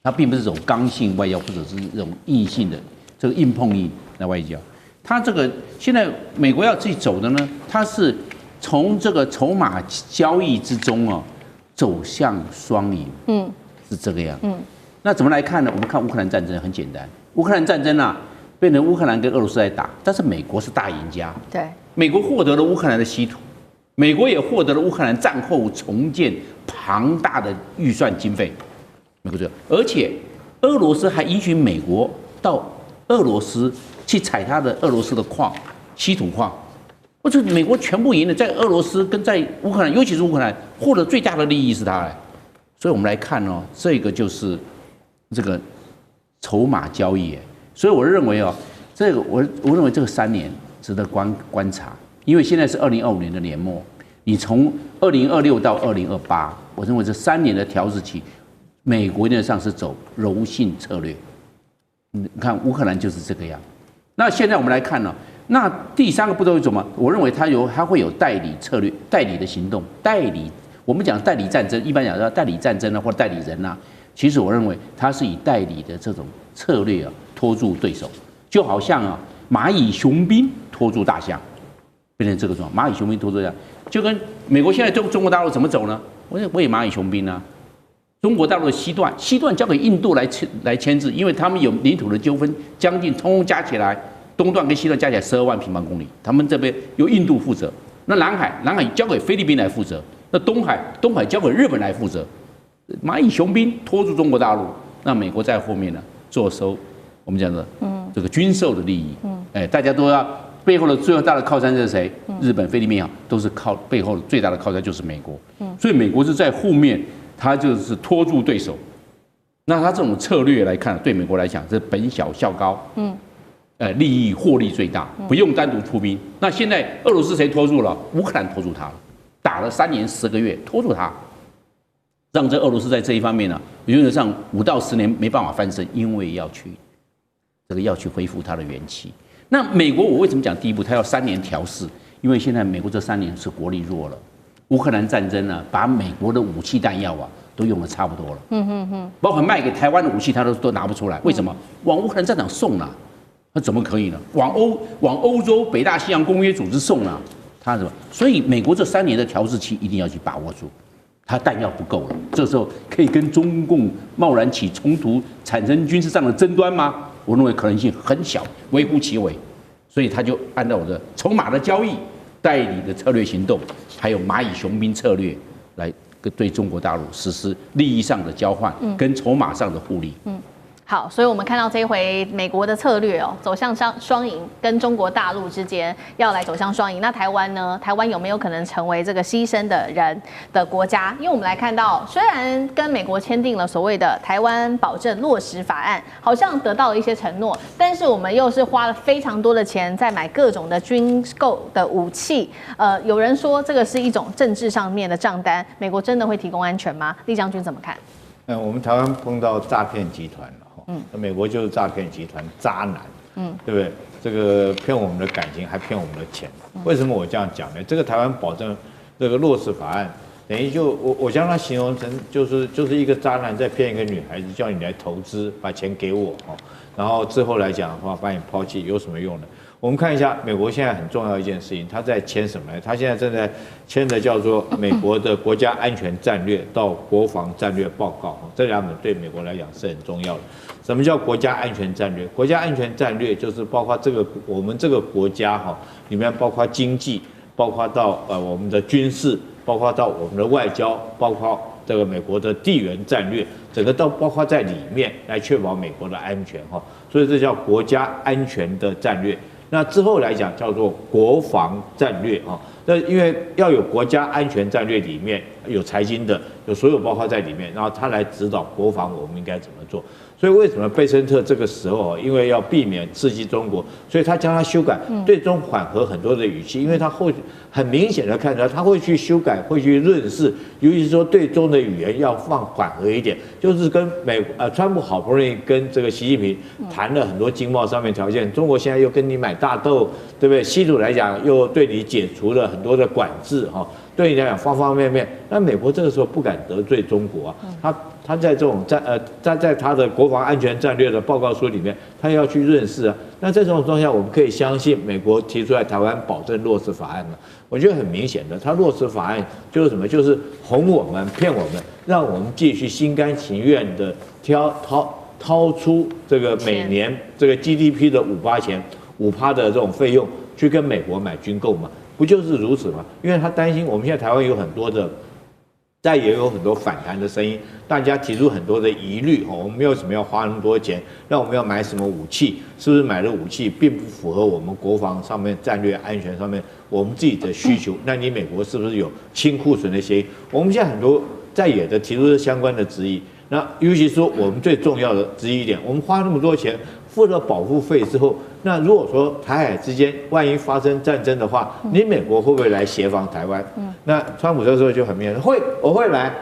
它并不是这种刚性外交，或者是这种硬性的这个硬碰硬的外交。它这个现在美国要自己走的呢，它是从这个筹码交易之中走向双赢，是这个样。那怎么来看呢？我们看乌克兰战争很简单，乌克兰战争变成乌克兰跟俄罗斯在打，但是美国是大赢家。对。美国获得了乌克兰的稀土，美国也获得了乌克兰战后重建庞大的预算经费，美国这，而且俄罗斯还允许美国到俄罗斯去采它的俄罗斯的矿，稀土矿，我觉得美国全部赢了，在俄罗斯跟在乌克兰，尤其是乌克兰获得最大的利益是它，所以我们来看这个就是这个筹码交易，所以我认为这个我认为这个3年。值得观察，因为现在是2025年的年末，你从2026到2028，我认为这3年的调试期，美国原则上是走柔性策略。你看乌克兰就是这个样。那现在我们来看那第3个步骤是什么？我认为它会有代理策略、代理的行动、我们讲代理战争，一般讲叫代理战争或代理人其实我认为它是以代理的这种策略拖住对手，就好像蚂蚁雄兵拖住大象，变成这个状况，蚂蚁雄兵拖着呀，就跟美国现在中国大陆怎么走呢？我也蚂蚁雄兵啊。中国大陆的西段交给印度来牵制，因为他们有领土的纠纷，将近通加起来，东段跟西段加起来12万平方公里，他们这边由印度负责。那南海交给菲律宾来负责，那东海交给日本来负责。蚂蚁雄兵拖住中国大陆，那美国在后面呢坐收我们讲的这个军售的利益。大家都要背后的最大的靠山是谁？日本、菲律宾都是靠背后的最大的靠山就是美国。所以美国是在后面。他就是拖住对手，那他这种策略来看，对美国来讲是本小效高，利益获利最大，不用单独出兵。那现在俄罗斯谁拖住了？乌克兰拖住他了，打了3年10个月，拖住他，让这俄罗斯在这一方面呢，原则上5到10年没办法翻身，因为要去恢复它的元气。那美国我为什么讲第一步，他要3年调试？因为现在美国这3年是国力弱了。乌克兰战争呢，把美国的武器弹药都用的差不多了。包括卖给台湾的武器，他都拿不出来。为什么？往乌克兰战场送了，那怎么可以呢？往欧洲北大西洋公约组织送了，他什么？所以美国这3年的调试期一定要去把握住，他弹药不够了，这时候可以跟中共贸然起冲突，产生军事上的争端吗？我认为可能性很小，微乎其微。所以他就按照我的筹码的交易。代理的策略行动，还有蚂蚁雄兵策略，来对中国大陆实施利益上的交换，跟筹码上的互利。好，所以我们看到这一回美国的策略走向双赢，跟中国大陆之间要来走向双赢。那台湾呢？台湾有没有可能成为这个牺牲的人的国家？因为我们来看到，虽然跟美国签订了所谓的台湾保证落实法案，好像得到了一些承诺，但是我们又是花了非常多的钱在买各种的军购的武器。有人说这个是一种政治上面的账单，美国真的会提供安全吗？厉将军怎么看？我们台湾碰到诈骗集团了。美国就是诈骗集团渣男，对不对？这个骗我们的感情，还骗我们的钱。为什么我这样讲呢？这个台湾保证这个落实法案，等于我将它形容成就是一个渣男在骗一个女孩子，叫你来投资，把钱给我然后之后来讲的话，把你抛弃，有什么用呢？我们看一下美国现在很重要一件事情，他在签什么呢？他现在正在签的叫做美国的国家安全战略到国防战略报告，这2本对美国来讲是很重要的。什么叫国家安全战略？国家安全战略就是包括我们这个国家里面包括经济，包括到我们的军事，包括到我们的外交，包括这个美国的地缘战略，整个都包括在里面，来确保美国的安全所以这叫国家安全的战略。那之后来讲叫做国防战略那因为要有国家安全战略，里面有财经的，有所有包括在里面，然后他来指导国防我们应该怎么做。所以为什么贝森特这个时候因为要避免刺激中国，所以他将它修改，最终缓和很多的语气，因为他很明显的看出来，他会去修改，会去润饰，尤其是说对中的语言要放缓和一点，就是跟川普好不容易跟这个习近平谈了很多经贸上面条件，中国现在又跟你买大豆，对不对？稀土来讲又对你解除了很多的管制对你来讲方方面面，那美国这个时候不敢得罪中国他在这种在他的国防安全战略的报告书里面，他要去润饰那在这种状况下，我们可以相信美国提出来台湾保证落实法案吗？我觉得很明显的，他落实法案就是什么？就是哄我们、骗我们，让我们继续心甘情愿的掏出这个每年这个 GDP 的5%的这种费用去跟美国买军购嘛？不就是如此吗？因为他担心我们现在台湾有很多的。但也有很多反弹的声音，大家提出很多的疑虑我们没有什么要花那么多钱，那我们要买什么武器？是不是买的武器并不符合我们国防上面战略安全上面我们自己的需求？那你美国是不是有清库存的协议？我们现在很多在野的提出相关的质疑，那尤其说我们最重要的质疑一点，我们花那么多钱付了保护费之后，那如果说台海之间万一发生战争的话，你美国会不会来协防台湾？那川普这时候就很明显，我会来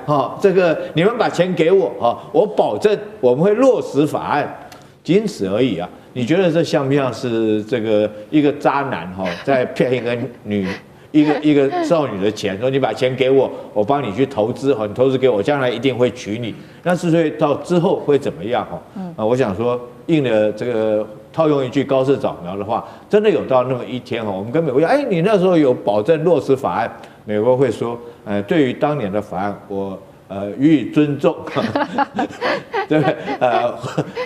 这个你们把钱给我我保证我们会落实法案，仅此而已啊。你觉得这像不像是这个一个渣男在骗一个少女的钱，说你把钱给我，我帮你去投资你投资给我，将来一定会娶你。那所以到之后会怎么样我想说应了这个套用一句高市早苗的话，真的有到那么一天哦，我们跟美国讲，哎，你那时候有保证落实法案，美国会说，对于当年的法案，我予以尊重，对不对？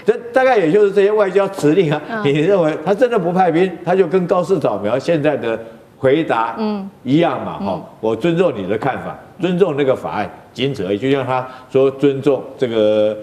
这大概也就是这些外交指令啊。你认为他真的不派兵，他就跟高市早苗现在的回答一样嘛？哈，我尊重你的看法，尊重那个法案，仅此而已。就像他说尊重这个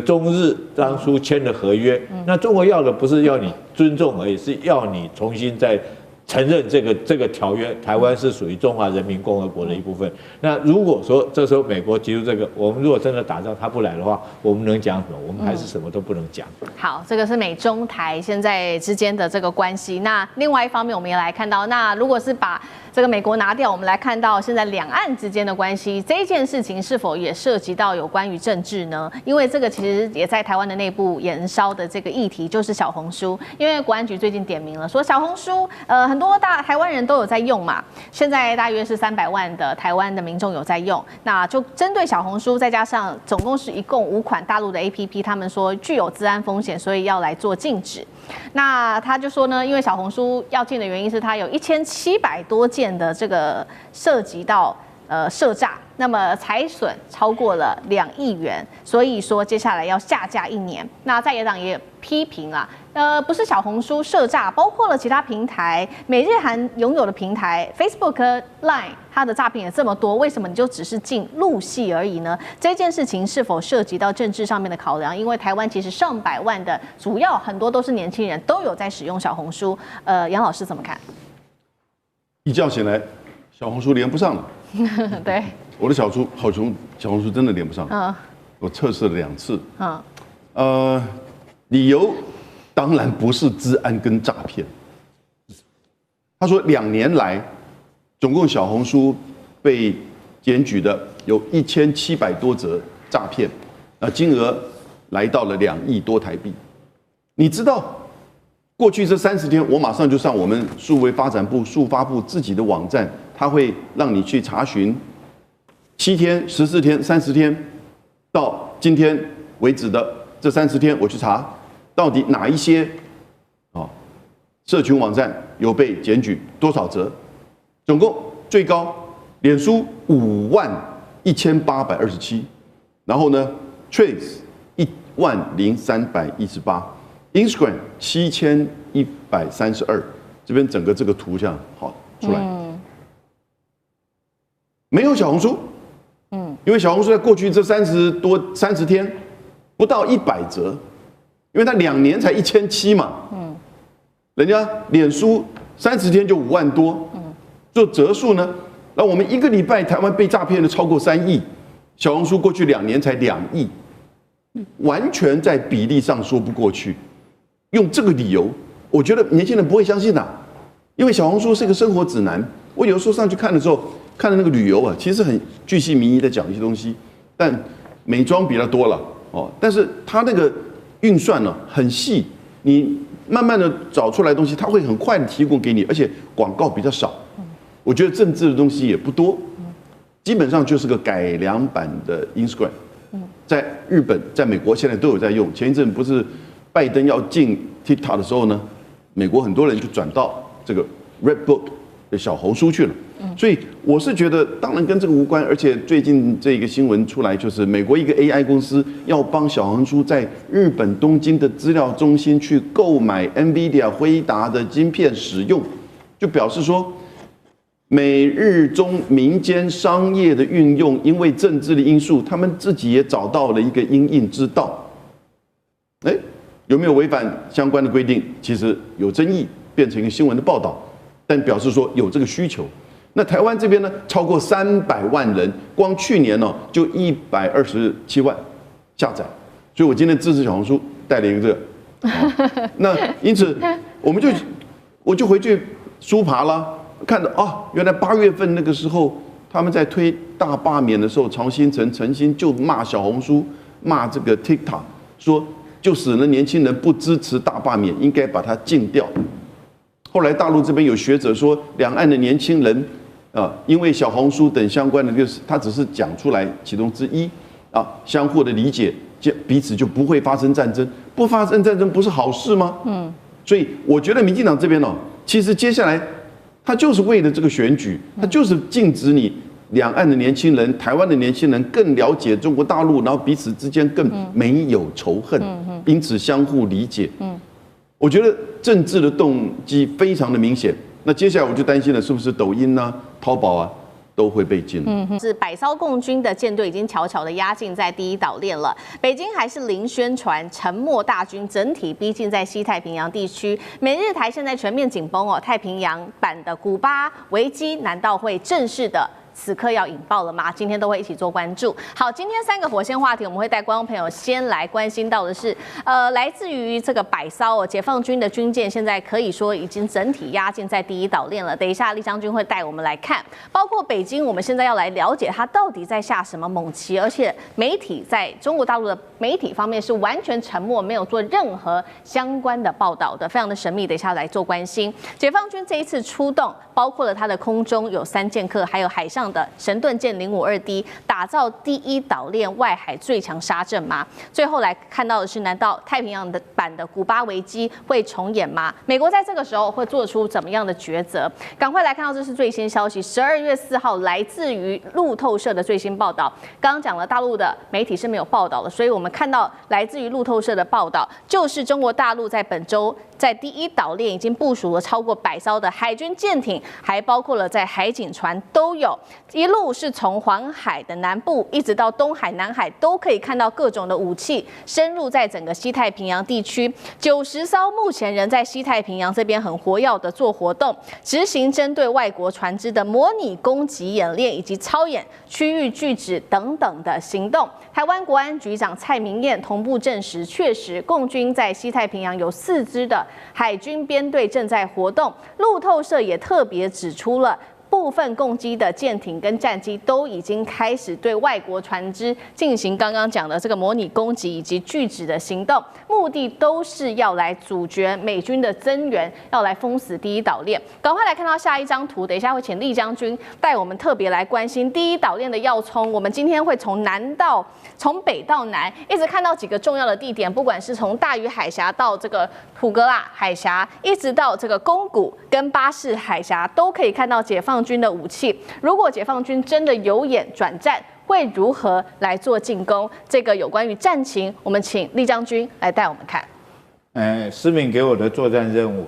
中日当初签的合约，那中国要的不是要你尊重而已，是要你重新再承认这个条约，台湾是属于中华人民共和国的一部分。那如果说这时候美国提出这个，我们如果真的打仗他不来的话，我们能讲什么？我们还是什么都不能讲。好，这个是美中台现在之间的这个关系。那另外一方面，我们也来看到，那如果是把这个美国拿掉，我们来看到现在两岸之间的关系，这一件事情是否也涉及到有关于政治呢？因为这个其实也在台湾的内部延烧的这个议题，就是小红书。因为国安局最近点名了，说小红书，很多台湾人都有在用嘛，现在大约是300万的台湾的民众有在用，那就针对小红书，再加上总共是一共5款大陆的 APP， 他们说具有资安风险，所以要来做禁止。那他就说呢，因为小红书要禁的原因是它有1700多件的这个涉及到涉诈，那么财损超过了2亿元，所以说接下来要下架1年。那在野党也批评啊，不是小红书涉诈，包括了其他平台，美日韩拥有的平台 Facebook、Line， 它的诈骗也这么多，为什么你就只是禁入戏而已呢？这件事情是否涉及到政治上面的考量？因为台湾其实上百万的，主要很多都是年轻人，都有在使用小红书。杨老师怎么看？一觉醒来，小红书连不上了。对，我的小红书真的连不上。我测试了2次。理由当然不是治安跟诈骗。他说2年来，总共小红书被检举的有1700多则诈骗，金额来到了2亿多台币。你知道，过去这30天，我马上就上我们数位发展部数发部自己的网站，它会让你去查询7天、14天、30天到今天为止的这30天，我去查到底哪一些社群网站有被检举多少则，总共最高脸书51827，然后呢 Threads 10318。Instagram 7132，这边整个这个图像好出来，没有小红书，因为小红书在过去这30天不到100则，因为它2年才1700嘛，人家脸书30天就5万多，做折数呢，那我们1个礼拜台湾被诈骗的超过3亿，小红书过去2年才2亿，完全在比例上说不过去。用这个理由，我觉得年轻人不会相信的，因为小红书是一个生活指南。我有的时候上去看的时候，看的那个旅游啊，其实很巨细靡遗的讲一些东西，但美妆比较多了但是它那个运算呢很细，你慢慢的找出来的东西，它会很快的提供给你，而且广告比较少。我觉得政治的东西也不多，基本上就是个改良版的 Instagram，在日本、在美国现在都有在用。前一阵不是拜登要进 TikTok 的时候呢，美国很多人就转到这个 Redbook 的小红书去了。所以我是觉得，当然跟这个无关。而且最近这个新闻出来，就是美国一个 AI 公司要帮小红书在日本东京的资料中心去购买 NVIDIA 辉达的晶片使用，就表示说，美日中民间商业的运用，因为政治的因素，他们自己也找到了一个因应之道。有没有违反相关的规定？其实有争议，变成一个新闻的报道，但表示说有这个需求。那台湾这边呢，超过300万人，光去年呢就127万下载。所以我今天支持小红书带了一个这个。那因此我就回去书爬啦，看到原来8月份那个时候他们在推大罢免的时候，曹新成陈新就骂小红书，骂这个 TikTok， 说就使得年轻人不支持大罢免，应该把它禁掉。后来大陆这边有学者说，两岸的年轻人因为小红书等相关的，就是他只是讲出来其中之一相互的理解，彼此就不会发生战争。不发生战争不是好事吗？所以我觉得民进党这边哦，其实接下来他就是为了这个选举，他就是禁止你两岸的年轻人、台湾的年轻人更了解中国大陆，然后彼此之间更没有仇恨，因此相互理解。我觉得政治的动机非常的明显。那接下来我就担心了，是不是抖音啊、淘宝啊都会被禁？是百艘共军的舰队已经悄悄的压境在第一岛链了。北京还是零宣传，沉默大军整体逼近在西太平洋地区。美日台现在全面紧绷哦，太平洋版的古巴危机难道会正式的此刻要引爆了吗？今天都会一起做关注。好，今天3个火线话题，我们会带观众朋友先来关心到的是，来自于这个百艘解放军的军舰，现在可以说已经整体压进在第一岛链了。等一下，厉将军会带我们来看，包括北京，我们现在要来了解它到底在下什么猛棋，而且媒体在中国大陆的媒体方面是完全沉默，没有做任何相关的报道的，非常的神秘。等一下来做关心。解放军这一次出动，包括了它的空中有3舰客，还有海上的神盾舰052D， 打造第一岛链外海最强沙阵吗？最后来看到的是，难道太平洋的版的古巴危机会重演吗？美国在这个时候会做出怎么样的抉择？赶快来看到这是最新消息，12月4号来自于路透社的最新报道。刚刚讲了，大陆的媒体是没有报道的，所以我们看到来自于路透社的报道，就是中国大陆在本周在第一岛链已经部署了超过100艘的海军舰艇，还包括了在海警船都有，一路是从黄海的南部一直到东海、南海，都可以看到各种的武器深入在整个西太平洋地区。90艘目前仍在西太平洋这边很活跃的做活动，执行针对外国船只的模拟攻击演练以及操演区域拒止等等的行动。台湾国安局长蔡明彦同步证实，确实共军在西太平洋有4支的海军编队正在活动。路透社也特别指出了，部分共机的舰艇跟战机都已经开始对外国船只进行刚刚讲的这个模拟攻击以及拒止的行动，目的都是要来阻绝美军的增援，要来封死第一岛链。赶快来看到下一张图，等一下会请厉将军带我们特别来关心第一岛链的要冲。我们今天会从北到南，一直看到几个重要的地点，不管是从大隅海峡到这个普格拉海峡，一直到这个宫古跟巴士海峡，都可以看到解放军的武器。如果解放军真的有眼转战，会如何来做进攻？这个有关于战情，我们请厉将军来带我们看。思敏给我的作战任务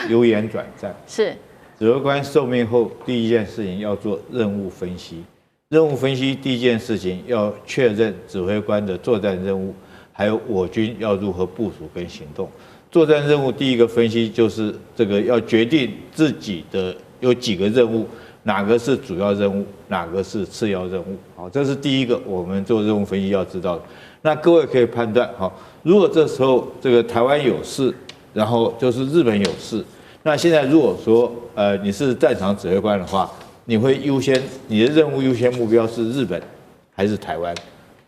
由眼转战是指挥官受命后，第一件事情要做任务分析。任务分析第一件事情要确认指挥官的作战任务，还有我军要如何部署跟行动。作战任务第一个分析就是这个要决定自己的有几个任务，哪个是主要任务，哪个是次要任务。好，这是第一个我们做任务分析要知道的。那各位可以判断，好，如果这时候这个台湾有事，然后就是日本有事，那现在如果说你是战场指挥官的话，你会你的任务优先目标是日本还是台湾？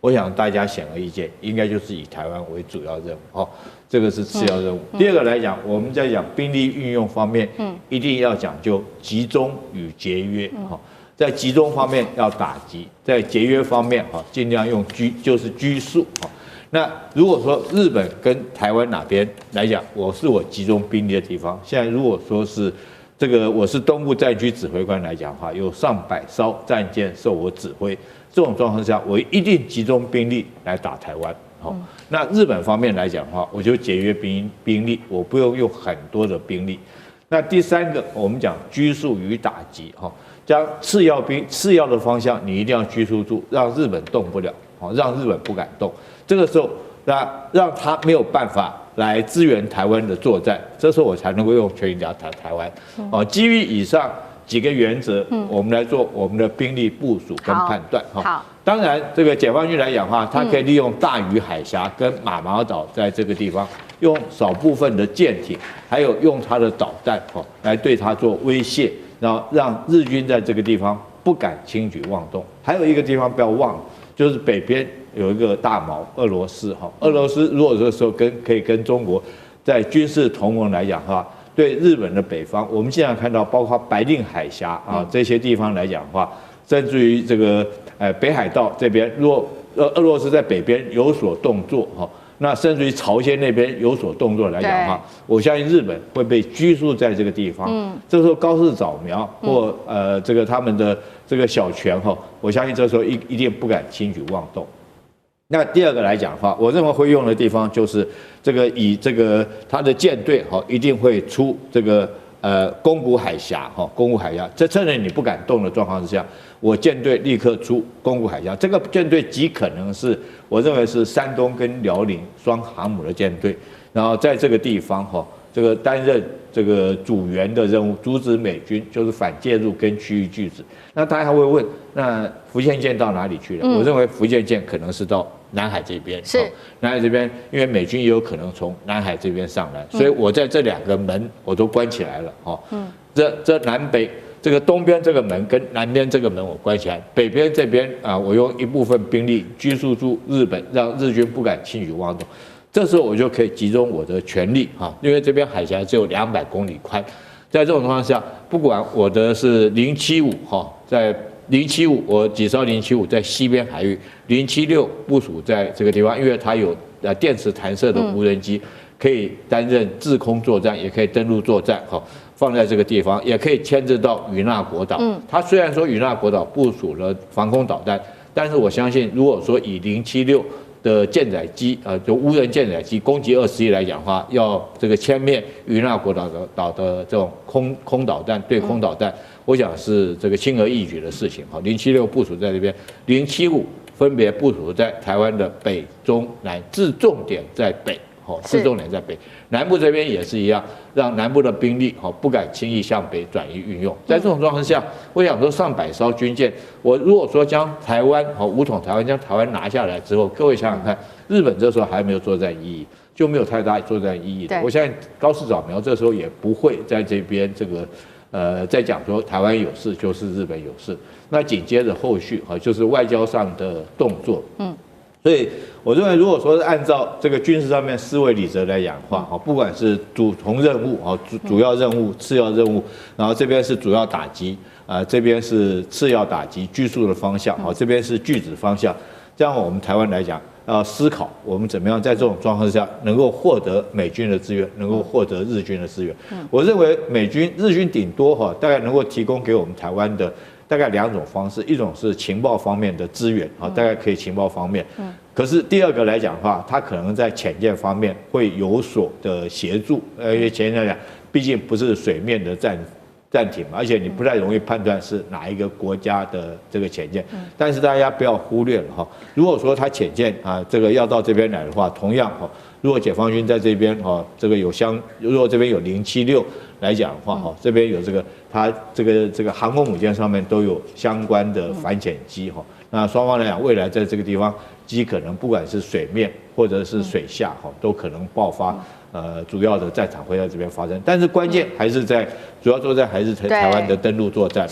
我想大家显而易见，应该就是以台湾为主要任务。好，这个是次要任务。第二个来讲，我们在讲兵力运用方面，一定要讲究集中与节约。好，在集中方面要打击，在节约方面，尽量用拘束。那如果说日本跟台湾哪边来讲，我集中兵力的地方，现在如果说是这个我是东部战区指挥官来讲的话，有上百艘战舰受我指挥，这种状况下，我一定集中兵力来打台湾。好，那日本方面来讲的话，我就节约兵力，我不用很多的兵力。那第三个，我们讲拘束与打击，将次要的方向你一定要拘束住，让日本动不了，让日本不敢动。这个时候，让他没有办法来支援台湾的作战，这时候我才能够用全力打台湾。基于以上几个原则，我们来做我们的兵力部署跟判断。好，当然这个解放军来讲的话，它可以利用大隅海峡跟马毛岛在这个地方，用少部分的舰艇，还有用它的导弹来对它做威胁，然后让日军在这个地方不敢轻举妄动。还有一个地方不要忘了，就是北边有一个大毛俄罗斯。俄罗斯如果这个时候可以跟中国在军事同盟来讲的话，对日本的北方，我们现在看到包括白令海峡这些地方来讲的话，甚至于这个北海道这边，如果俄罗斯在北边有所动作那甚至于朝鲜那边有所动作来讲的话，我相信日本会被拘束在这个地方。这时候高市早苗或这个他们的这个小泉哈，我相信这时候一定不敢轻举妄动。那第二个来讲的话，我认为会用的地方就是这个以这个他的舰队哈，一定会出这个宫古海峡哈，宫古海峡，这趁着你不敢动的状况之下，我舰队立刻出宫古海峡。这个舰队极可能是我认为是山东跟辽宁双航母的舰队，然后在这个地方哈，这个担任这个主援的任务，阻止美军就是反介入跟区域拒止。那大家还会问，那福建舰到哪里去了？我认为福建舰可能是到南海这边，是南海这边，因为美军也有可能从南海这边上来，所以我在这2个门我都关起来了，哦，这南北这个东边这个门跟南边这个门我关起来，北边这边啊，我用一部分兵力拘束住日本，让日军不敢轻举妄动。这时候我就可以集中我的全力啊，因为这边海峡只有200公里宽，在这种情况下，不管我的是075哈，在075我几艘075在西边海域，076部署在这个地方，因为它有电磁弹射的无人机，可以担任制空作战，也可以登陆作战哈，放在这个地方，也可以牵制到与那国岛。它虽然说与那国岛部署了防空导弹，但是我相信，如果说以076的舰载机就无人舰载机攻击21来讲的话，要这个歼灭与那国岛的这种空导弹对空导弹，我想是这个轻而易举的事情。好，076部署在这边，075分别部署在台湾的北、中、南，置重点在北。置重点在北，南部这边也是一样，让南部的兵力不敢轻易向北转移运用。在这种状况下，我想说上百艘军舰，我如果说将台湾武统台湾，将台湾拿下来之后，各位想想看，日本这时候还没有作战意义，就没有太大作战意义的。我相信高市早苗这时候也不会在这边这个在讲说台湾有事就是日本有事，那紧接着后续就是外交上的动作，所以我认为，如果说是按照这个军事上面4位理则来讲的话，不管是主从任务主要任务、次要任务，然后这边是主要打击，这边是次要打击拘束的方向，这边是拒止方向。这样我们台湾来讲，要思考我们怎么样在这种状况下能够获得美军的资源，能够获得日军的资源。我认为日军顶多大概能够提供给我们台湾的。大概2种方式，一种是情报方面的资源，大概可以情报方面。可是第二个来讲的话，它可能在潜舰方面会有所的协助，因为潜舰来讲，毕竟不是水面的暂停嘛，而且你不太容易判断是哪一个国家的这个潜舰。但是大家不要忽略了哈，如果说它潜舰这个要到这边来的话，同样如果解放军在这边这个如果这边有076来讲的话这边有这个它这个航空母舰上面都有相关的反潜机那双方来讲，未来在这个地方极可能不管是水面或者是水下都可能爆发主要的战场会在这边发生，但是关键还是在主要作战还是台湾的登陆作战，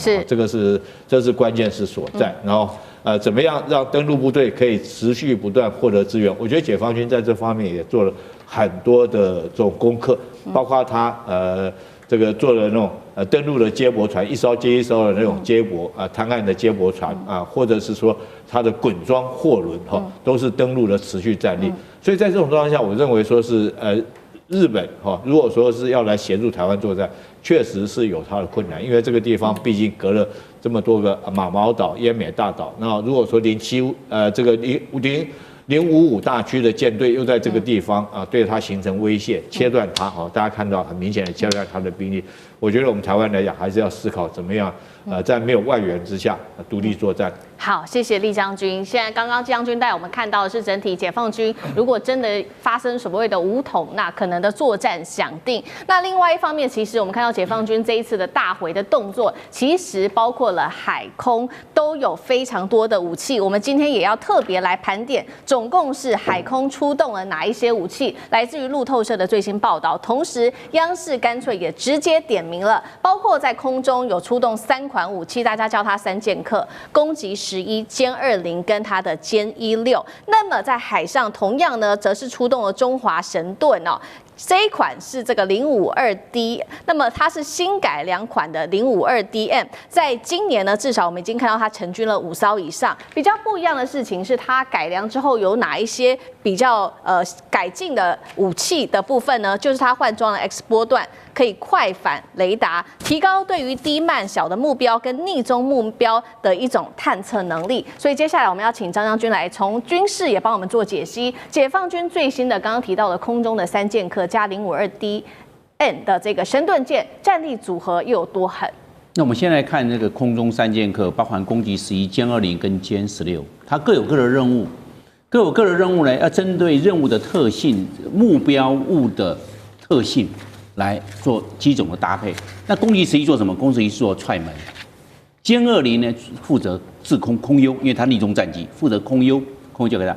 这是关键是所在，然后。怎么样让登陆部队可以持续不断获得资源？我觉得解放军在这方面也做了很多的这种功课，包括他这个做了那种登陆的接驳船，一艘接一艘的那种接驳滩岸的接驳船或者是说它的滚装货轮都是登陆的持续战力。所以在这种状况下，我认为说是日本如果说是要来协助台湾作战，确实是有它的困难，因为这个地方毕竟隔了这么多个马毛岛、奄美大岛。那如果说这个055大区的舰队又在这个地方对它形成威胁，切断它大家看到很明显的切断它的兵力。我觉得我们台湾来讲，还是要思考怎么样在没有外援之下独立作战。好，谢谢厉将军。现在刚刚将军带我们看到的是整体解放军，如果真的发生所谓的武统，那可能的作战想定。那另外一方面，其实我们看到解放军这一次的大回的动作，其实包括了海空都有非常多的武器。我们今天也要特别来盘点，总共是海空出动了哪一些武器？来自于路透社的最新报道，同时央视干脆也直接点名了，包括在空中有出动3款武器，大家叫它3剑客，攻击11、歼20跟它的歼16。那么在海上同样呢，则是出动了中华神盾这一款是这个052D， 那么它是新改良款的052DM， 在今年呢，至少我们已经看到它成军了5艘以上。比较不一样的事情是，它改良之后有哪一些比较改进的武器的部分呢？就是它换装了 X 波段，可以快反雷达，提高对于低慢小的目标跟逆中目标的一种探测能力。所以接下来我们要请张将军来从军事也帮我们做解析，解放军最新的刚刚提到的空中的3剑客加052DN 的这个神盾舰战力组合又有多狠？那我们先来看这个空中3剑客，包含攻击11、歼20跟歼16，它各有各的任务，各有各的任务呢，要针对任务的特性、目标物的特性来做机种的搭配。那攻击11做什么？攻击11做踹门，歼20呢负责制空空优，因为它逆中战机，负责空优交给他。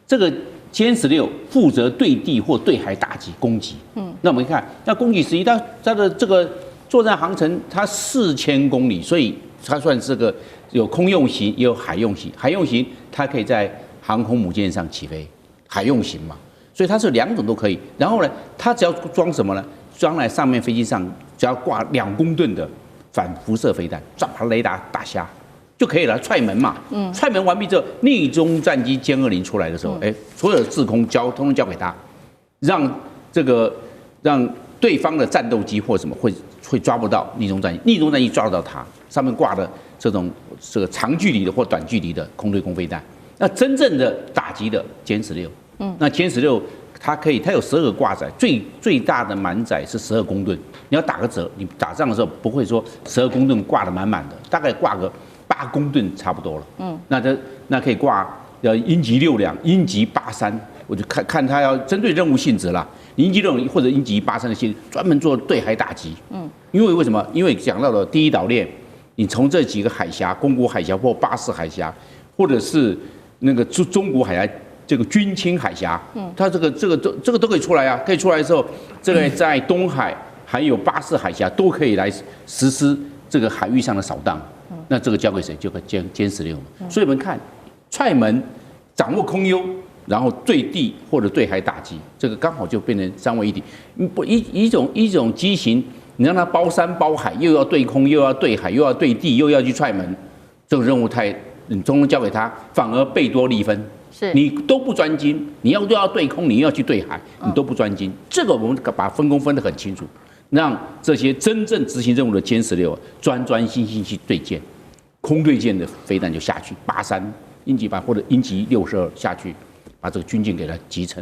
这个歼16负责对地或对海打击攻击。那我们看，那攻击11它的这个作战航程它4000公里，所以它算是个有空用型也有海用型。海用型它可以在航空母舰上起飞，海用型嘛，所以它是2种都可以。然后呢，它只要装什么呢？装来上面飞机上只要挂2公吨的反辐射飞弹，把雷达打瞎就可以了，踹门嘛。踹门完毕之后，逆中战机歼20出来的时候，所有的制空通通交给他，让对方的战斗机或什么会抓不到逆中战机，逆中战机抓得到它，上面挂的这个长距离的或短距离的空对空飞弹。那真正的打击的歼16，那歼16它有12个挂载，最大的满载是12公吨。你要打个折，你打仗的时候不会说12公吨挂得满满的，大概挂个8公吨差不多了。那可以挂鹰击6两、鹰击83，我就看它要针对任务性质啦。鹰击6或者鹰击83的性质，专门做对海打击。因为什么？因为讲到了第一岛链，你从这几个海峡，宫古海峡或巴士海峡，或者是那个中国海峡。这个军青海峡，它这个都可以出来啊！可以出来的时候，这个在东海还有巴士海峡都可以来实施这个海域上的扫荡。那这个交给谁？就歼16嘛。所以我们看踹门，掌握空优，然后对地或者对海打击，这个刚好就变成3位一体。一种机型，你让它包山包海，又要对空，又要对海，又要对地，又要去踹门，这种任务你通通交给他，反而贝多利分。你都不专精，你都要对空，你要去对海，你都不专精。这个我们把分工分得很清楚，让这些真正执行任务的歼16专心去对舰，空对舰的飞弹就下去，83鹰击8或者鹰击62下去，把这个军舰给它击沉，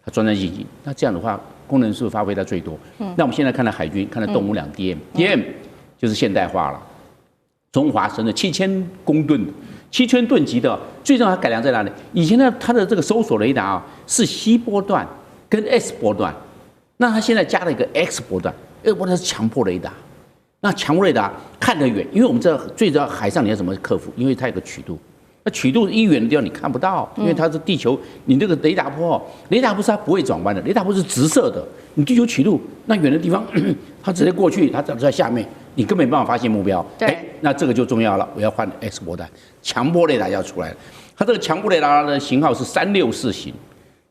它专进行。那这样的话，功能数发挥到最多。那我们现在看到海军，看到动5两 DM 就是现代化了，中华神的7000公吨。7000吨级的，最重要它改良在哪里？以前呢，它的这个搜索雷达是 C 波段跟 S 波段，那它现在加了一个 X 波段，X 波段是强迫雷达。那强迫雷达看得远，因为我们知道最主要海上你要怎么克服？因为它有个曲度，那曲度一远的地方你看不到，因为它是地球，你这个雷达波雷达波是它不会转弯的，雷达波是直射的，你地球曲度那远的地方，它直接过去，它在下面。你根本没办法发现目标，那这个就重要了。我要换 X 波段，强波雷达要出来了。它这个强波雷达的型号是364型，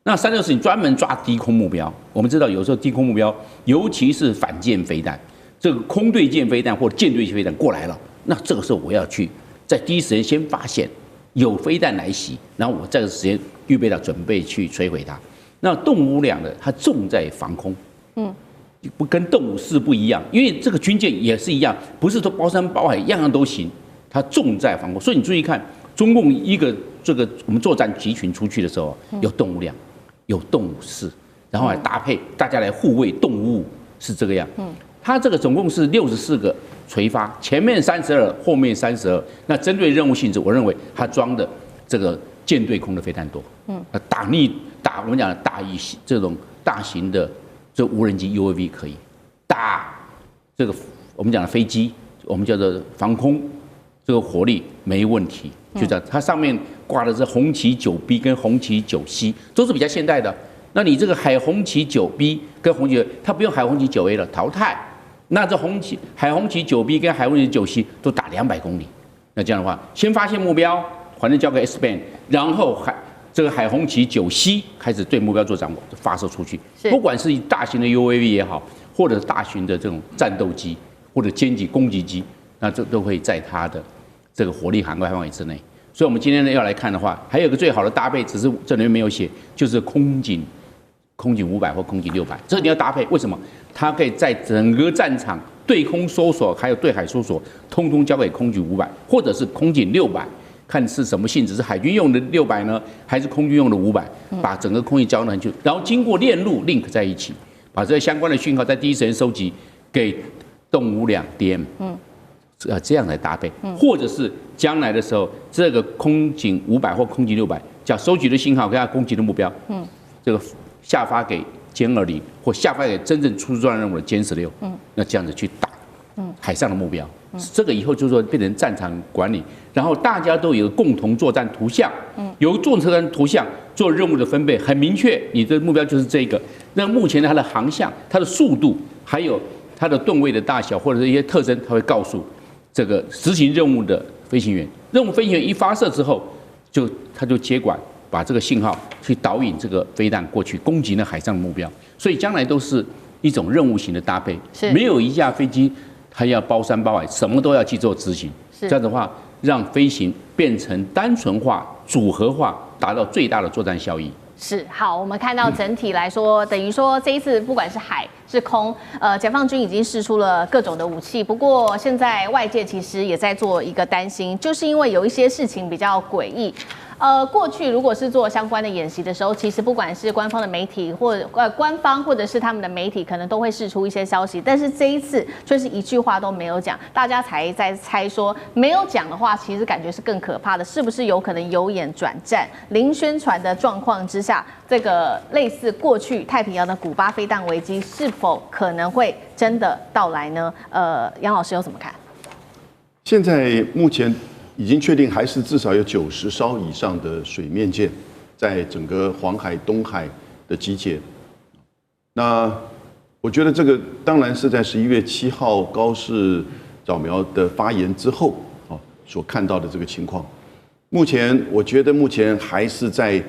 那364型专门抓低空目标。我们知道有时候低空目标，尤其是反舰飞弹，这个空对舰飞弹或舰对飞弹过来了，那这个时候我要去在第一时间先发现有飞弹来袭，然后我这个时间预备到准备去摧毁它。那动5两的它重在防空，不跟动5-4不一样，因为这个军舰也是一样，不是说包山包海样样都行，它重在防空。所以你注意看，中共一个这个我们作战集群出去的时候，有动5两，有动5-4，然后来搭配大家来护卫动5-5，是这个样。它这个总共是64个垂发，前面32，后面32。那针对任务性质，我认为它装的这个舰对空的飞弹多。我们讲打这种大型的。这无人机 UAV 可以打这个我们讲的飞机，我们叫做防空，这个火力没问题。就这样，它上面挂的是红旗9B 跟红旗9C，都是比较现代的。那你这个海红旗9B 跟红旗，它不用海红旗9A 了，淘汰。那这海红旗9B 跟海红旗9C 都打200公里。那这样的话，先发现目标，反正交给 S band，然后这个海红旗9C开始对目标做掌握，发射出去。不管是大型的 UAV 也好，或者大型的这种战斗机或者歼击攻击机，那这都会在它的这个火力涵盖范围之内。所以，我们今天呢要来看的话，还有一个最好的搭配，只是这里面没有写，就是空警500或空警600，这个你要搭配。为什么？它可以在整个战场对空搜索还有对海搜索，通通交给空警500，或者是空警600。看是什么性质，是海军用的600呢，还是空军用的500？把整个空域交上去，然后经过链路 link 在一起，把这相关的讯号在第一时间收集给动5两 DM，这样来搭配，或者是将来的时候，这个空警500或空警600，叫收集的信号跟它攻击的目标，这个下发给歼20或下发给真正出作战任务的歼16，那这样子去打海上的目标。这个以后就是说变成战场管理，然后大家都有共同作战图像，有作战图像做任务的分配很明确，你的目标就是这个。那目前它的航向、它的速度，还有它的吨位的大小或者是一些特征，它会告诉这个执行任务的飞行员。任务飞行员一发射之后，他就接管，把这个信号去导引这个飞弹过去攻击那海上的目标。所以将来都是一种任务型的搭配，没有一架飞机。它要包山包海，什么都要去做执行。这样的话，让飞行变成单纯化、组合化，达到最大的作战效益。是好，我们看到整体来说，等于说这一次不管是海是空，解放军已经释出了各种的武器。不过现在外界其实也在做一个担心，就是因为有一些事情比较诡异。过去如果是做相关的演习的时候，其实不管是官方的媒体或官方或者是他们的媒体，可能都会释出一些消息，但是这一次却是一句话都没有讲，大家才在猜说没有讲的话，其实感觉是更可怕的，是不是有可能有眼转战？零宣传的状况之下，这个类似过去太平洋的古巴飞弹危机，是否可能会真的到来呢？杨老师有怎么看？现在目前已经确定，还是至少有90艘以上的水面舰在整个黄海、东海的集结。那我觉得这个当然是在11月7号高市早苗的发言之后所看到的这个情况。目前我觉得目前还是在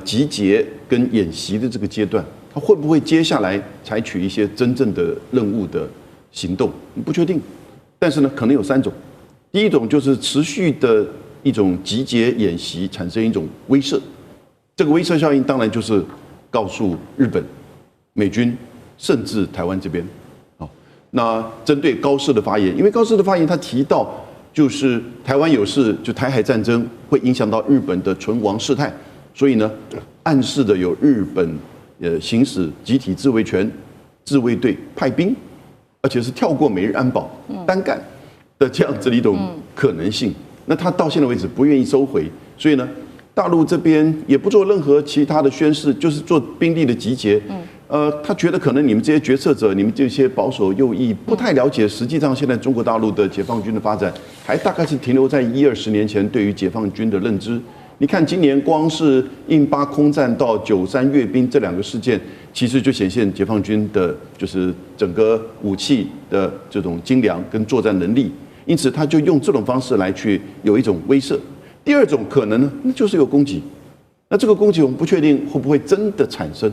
集结跟演习的这个阶段，它会不会接下来采取一些真正的任务的行动，不确定。但是呢，可能有3种。第一种就是持续的一种集结演习，产生一种威慑。这个威慑效应当然就是告诉日本、美军，甚至台湾这边，那针对高市的发言，因为高市的发言他提到，就是台湾有事，就台海战争会影响到日本的存亡事态，所以呢，暗示的有日本行使集体自卫权，自卫队派兵，而且是跳过美日安保单干的这样子的一种可能性。那他到现在为止不愿意收回，所以呢，大陆这边也不做任何其他的宣示，就是做兵力的集结。他觉得可能你们这些决策者，你们这些保守右翼不太了解，实际上现在中国大陆的解放军的发展，还大概是停留在10-20年前对于解放军的认知。你看今年光是印巴空战到93阅兵这2个事件，其实就显现解放军的就是整个武器的这种精良跟作战能力。因此，他就用这种方式来去有一种威慑。第二种可能呢，那就是有攻击。那这个攻击我们不确定会不会真的产生。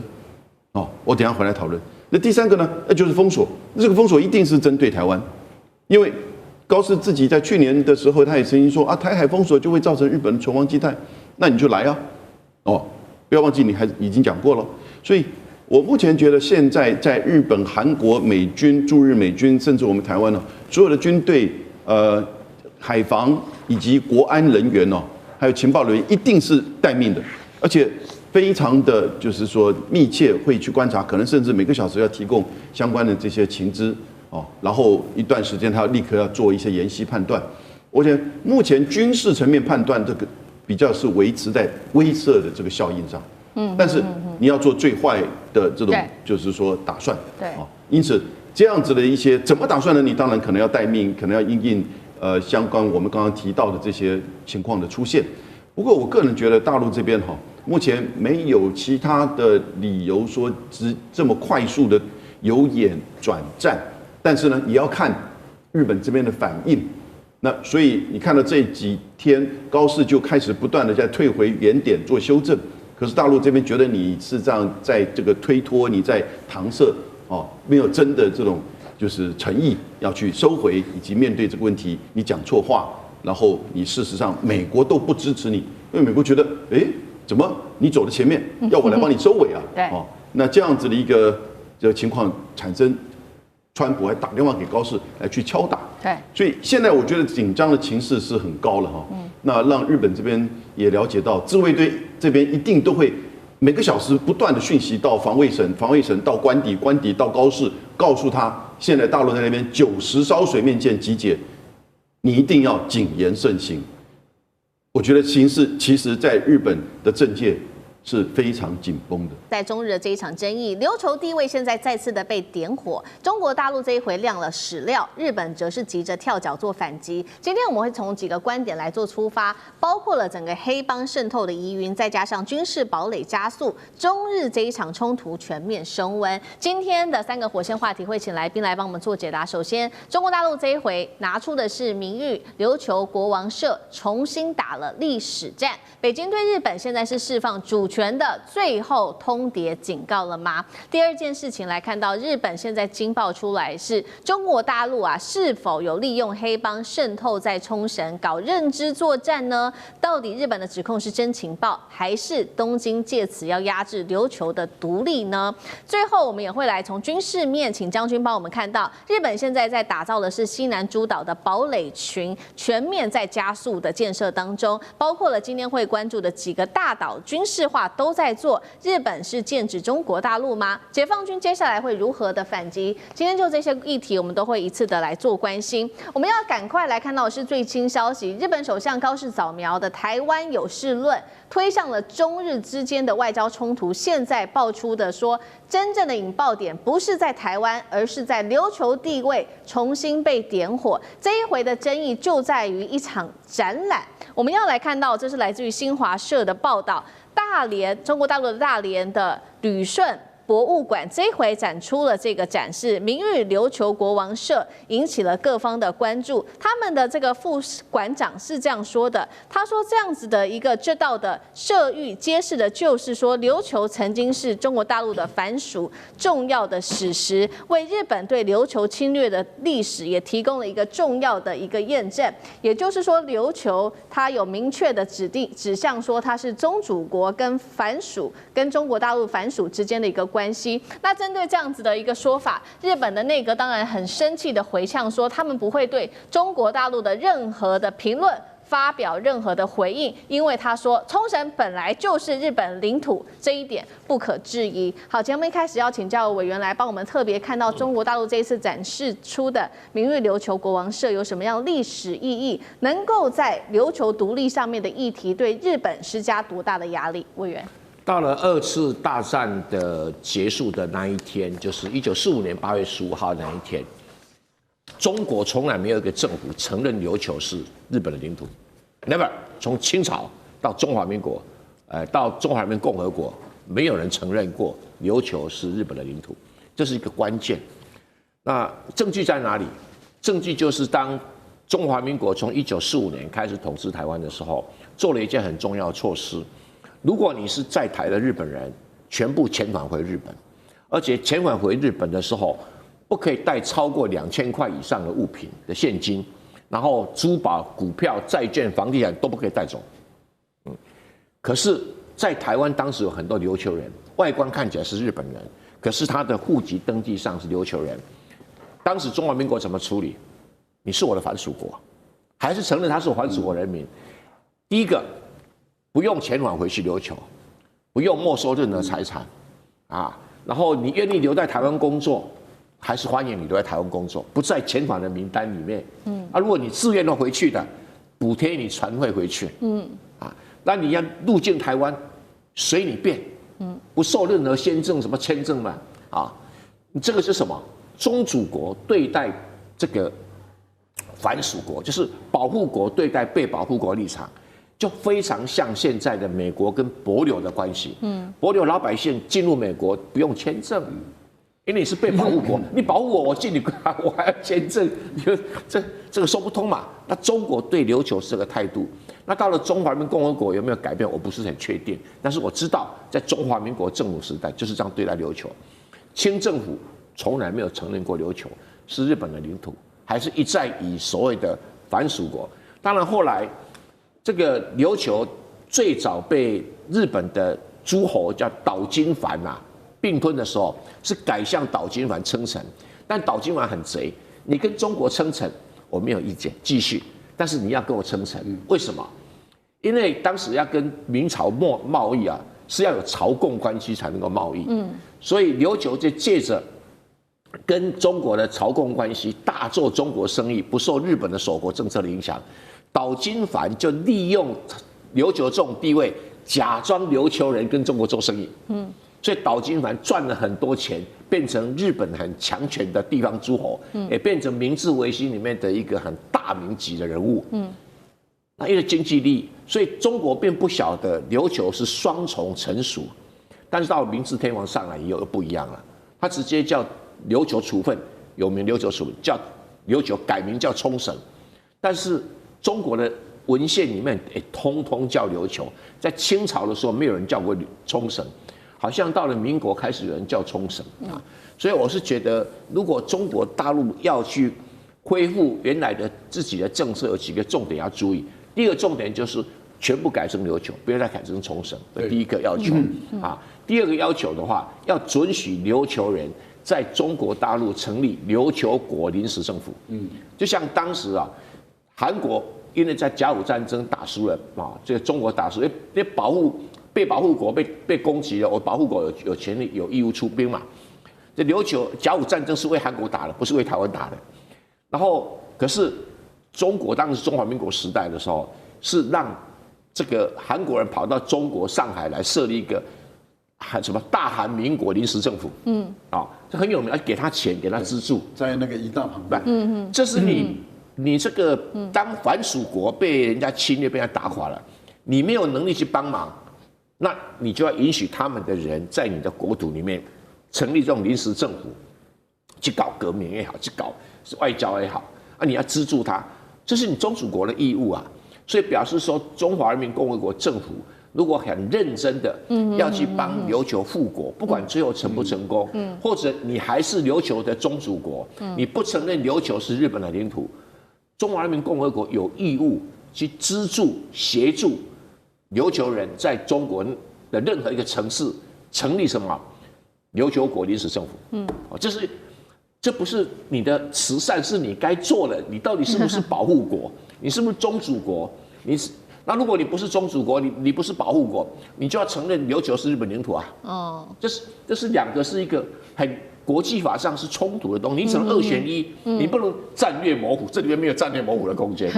我等一下回来讨论。那第3个呢，那就是封锁。这个封锁一定是针对台湾，因为高市自己在去年的时候，他也曾经说台海封锁就会造成日本存亡积态，那你就来啊。不要忘记你还已经讲过了。所以我目前觉得现在在日本、韩国美军驻日美军，甚至我们台湾所有的军队。海防以及国安人员还有情报人员一定是待命的，而且非常的就是说密切会去观察，可能甚至每个小时要提供相关的这些情资然后一段时间他立刻要做一些研析判断。我觉得目前军事层面判断这个比较是维持在威慑的这个效应上，但是你要做最坏的这种就是说打算，因此。这样子的一些怎么打算呢？你当然可能要待命，可能要因应相关我们刚刚提到的这些情况的出现。不过我个人觉得大陆这边目前没有其他的理由说这么快速的由演转战，但是呢，也要看日本这边的反应。那所以你看到这几天高市就开始不断的在退回原点做修正，可是大陆这边觉得你是这样在这个推脱，你在搪塞，哦，没有真的这种就是诚意要去收回，以及面对这个问题，你讲错话，然后你事实上美国都不支持你，因为美国觉得，怎么你走在前面，要我来帮你收尾啊？对，哦，那这样子的一个情况产生，川普还打电话给高市来去敲打。对，所以现在我觉得紧张的情势是很高了哈。那让日本这边也了解到，自卫队这边一定都会每个小时不断的讯息到防卫省，防卫省到官邸，官邸到高市，告诉他现在大陆在那边90艘水面舰集结，你一定要谨言慎行。我觉得形势其实在日本的政界是非常紧绷的。在中日的这一场争议，琉球地位现在再次的被点火，中国大陆这一回亮了史料，日本则是急着跳脚做反击。今天我们会从几个观点来做出发，包括了整个黑帮渗透的疑云，再加上军事堡垒加速，中日这一场冲突全面升温。今天的3个火线话题会请来宾来帮我们做解答。首先，中国大陆这一回拿出的是明日琉球国王社重新打了历史战，北京对日本现在是释放主权的最后通牒警告了吗？第二件事情来看到，日本现在惊爆出来是中国大陆是否有利用黑帮渗透在冲绳搞认知作战呢？到底日本的指控是真情报，还是东京借此要压制琉球的独立呢？最后我们也会来从军事面，请将军帮我们看到，日本现在在打造的是西南诸岛的堡垒群，全面在加速的建设当中，包括了今天会关注的几个大岛军事化都在做。日本是剑指中国大陆吗？解放军接下来会如何的反击？今天就这些议题，我们都会一次的来做关心。我们要赶快来看到的是最新消息，日本首相高市早苗的台湾有事论推上了中日之间的外交冲突，现在爆出的说，真正的引爆点不是在台湾，而是在琉球地位重新被点火。这一回的争议就在于一场展览，我们要来看到，这是来自于新华社的报道，中国大陆的大连的旅顺博物馆这一回展出了这个展示，明日琉球国王社引起了各方的关注。他们的这个副馆长是这样说的，他说这样子的一个这道的社谕揭示的就是说，琉球曾经是中国大陆的藩属重要的史实，为日本对琉球侵略的历史也提供了一个重要的一个验证。也就是说，琉球它有明确的指向说它是宗主国跟藩属跟中国大陆藩属之间的一个关系。那针对这样子的一个说法，日本的内阁当然很生气的回呛说，他们不会对中国大陆的任何的评论发表任何的回应，因为他说冲绳本来就是日本领土，这一点不可置疑。好，节目一开始要请教委员来帮我们特别看到中国大陆这一次展示出的明日琉球国王社有什么样历史意义，能够在琉球独立上面的议题对日本施加多大的压力？委员。到了2次大战的结束的那一天，就是1945年8月15号那一天，中国从来没有一个政府承认琉球是日本的领土 ，never。从清朝到中华民国，到中华人民共和国，没有人承认过琉球是日本的领土，这是一个关键。那证据在哪里？证据就是当中华民国从1945年开始统治台湾的时候，做了一件很重要的措施。如果你是在台的日本人，全部遣返回日本，而且遣返回日本的时候，不可以带超过2000块以上的物品的现金，然后珠宝、股票、债券、房地产都不可以带走。可是，在台湾当时有很多琉球人，外观看起来是日本人，可是他的户籍登记上是琉球人。当时中华民国怎么处理？你是我的藩属国，还是承认他是我藩属国人民？第一个，不用遣返回去琉球，不用没收任何财产，然后你愿意留在台湾工作，还是欢迎你留在台湾工作，不在遣返的名单里面。如果你自愿的回去的，补贴你船费回去。那你要入境台湾，随你便。不受任何签证什么签证嘛。这个是什么？宗主国对待这个藩属国，就是保护国对待被保护国立场。就非常像现在的美国跟帛琉的关系。帛琉老百姓进入美国不用签证，因为你是被保护国，你保护我，我进你国家，我还要签证，你说这个说不通嘛？那中国对琉球是这个态度，那到了中华人民共和国有没有改变？我不是很确定，但是我知道在中华民国政府时代就是这样对待琉球，清政府从来没有承认过琉球是日本的领土，还是一再以所谓的藩属国。当然后来这个琉球最早被日本的诸侯叫岛津藩并吞的时候，是改向岛津藩称臣，但岛津藩很贼，你跟中国称臣，我没有意见，继续，但是你要跟我称臣，为什么？因为当时要跟明朝贸易是要有朝贡关系才能够贸易，所以琉球就借着跟中国的朝贡关系，大做中国生意，不受日本的守国政策的影响，岛津藩就利用琉球这种地位，假装琉球人跟中国做生意，所以岛津藩赚了很多钱，变成日本很强权的地方诸侯，也变成明治维新里面的一个很大名级的人物。那因为经济利益，所以中国并不晓得琉球是双重臣属，但是到明治天皇上来以后又不一样了，他直接叫琉球处分，有名琉球处分，叫琉球改名叫冲绳，但是中国的文献里面通通叫琉球，在清朝的时候没有人叫过冲绳。好像到了民国开始有人叫冲绳所以我是觉得，如果中国大陆要去恢复原来的自己的政策，有几个重点要注意。第一个重点就是全部改成琉球，不要再改成冲绳，第一个要求第二个要求的话，要准许琉球人在中国大陆成立琉球国临时政府。就像当时韩国因为在甲午战争打输了这个中国打输，被保护国被攻击了，我保护国有权利有义务出兵嘛。这琉球甲午战争是为韩国打的，不是为台湾打的。然后可是中国当时中华民国时代的时候，是让这个韩国人跑到中国上海来设立一个什么大韩民国临时政府。这很有名，要给他钱，给他资助，在那个一大旁边。这是你这个当藩属国被人家侵略，被人家打垮了，你没有能力去帮忙。那你就要允许他们的人在你的国土里面成立这种临时政府，去搞革命也好，去搞外交也好，你要资助他，这是你宗主国的义务所以表示说，中华人民共和国政府如果很认真的要去帮琉球复国，不管最后成不成功，或者你还是琉球的宗主国，你不承认琉球是日本的领土，中华人民共和国有义务去资助协助琉球人在中国的任何一个城市成立什么琉球国临时政府。这不是你的慈善，是你该做的。你到底是不是保护国？你是不是宗主国？那如果你不是宗主国，你不是保护国，你就要承认琉球是日本领土这是两个是一个很国际法上是冲突的东西，你只能二选一，你不能战略模糊，这里面没有战略模糊的空间。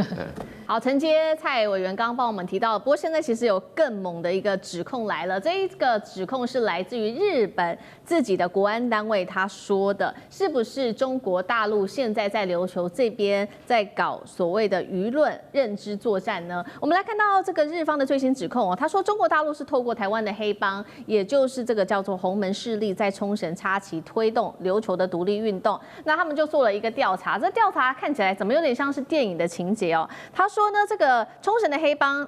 好，承接蔡委员刚刚帮我们提到，不过现在其实有更猛的一个指控来了，这一个指控是来自于日本自己的国安单位，他说的是不是中国大陆现在在琉球这边在搞所谓的舆论认知作战呢？我们来看到这个日方的最新指控他说中国大陆是透过台湾的黑帮，也就是这个叫做洪门势力，在冲绳插旗推动琉球的独立运动。那他们就做了一个调查，这调查看起来怎么有点像是电影的情节他说呢，这个冲绳的黑帮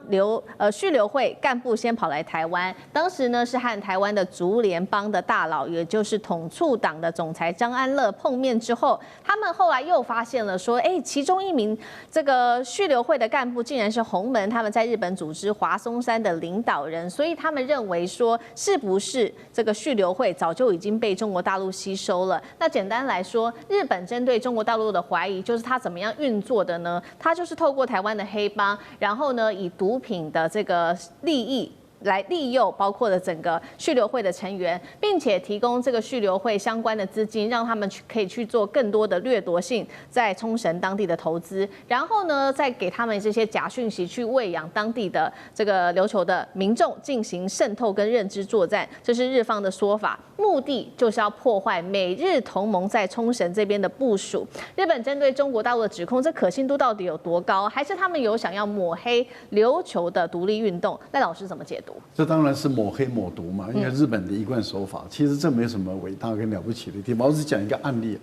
续留会干部先跑来台湾，当时呢是和台湾的竹联帮的大佬，也就是统促党的总裁张安乐碰面之后，他们后来又发现了说，其中一名这个续留会的干部竟然是洪门他们在日本组织华松山的领导人，所以他们认为说，是不是这个续留会早就已经被中国大陆吸收了？那简单来说，日本针对中国大陆的怀疑就是他怎么样运作的呢？他就是透过台湾的黑帮，然后呢以毒品的这个利益来利诱包括了整个续留会的成员，并且提供这个续留会相关的资金，让他们可以去做更多的掠夺性在冲绳当地的投资，然后呢再给他们这些假讯息去喂养当地的这个琉球的民众进行渗透跟认知作战，这是日方的说法，目的就是要破坏美日同盟在冲绳这边的部署。日本针对中国大陆的指控，这可信度到底有多高？还是他们有想要抹黑琉球的独立运动？赖老师怎么解读？毒？这当然是抹黑抹毒嘛，因为日本的一贯手法，其实这没什么伟大跟了不起的地方。我只讲一个案例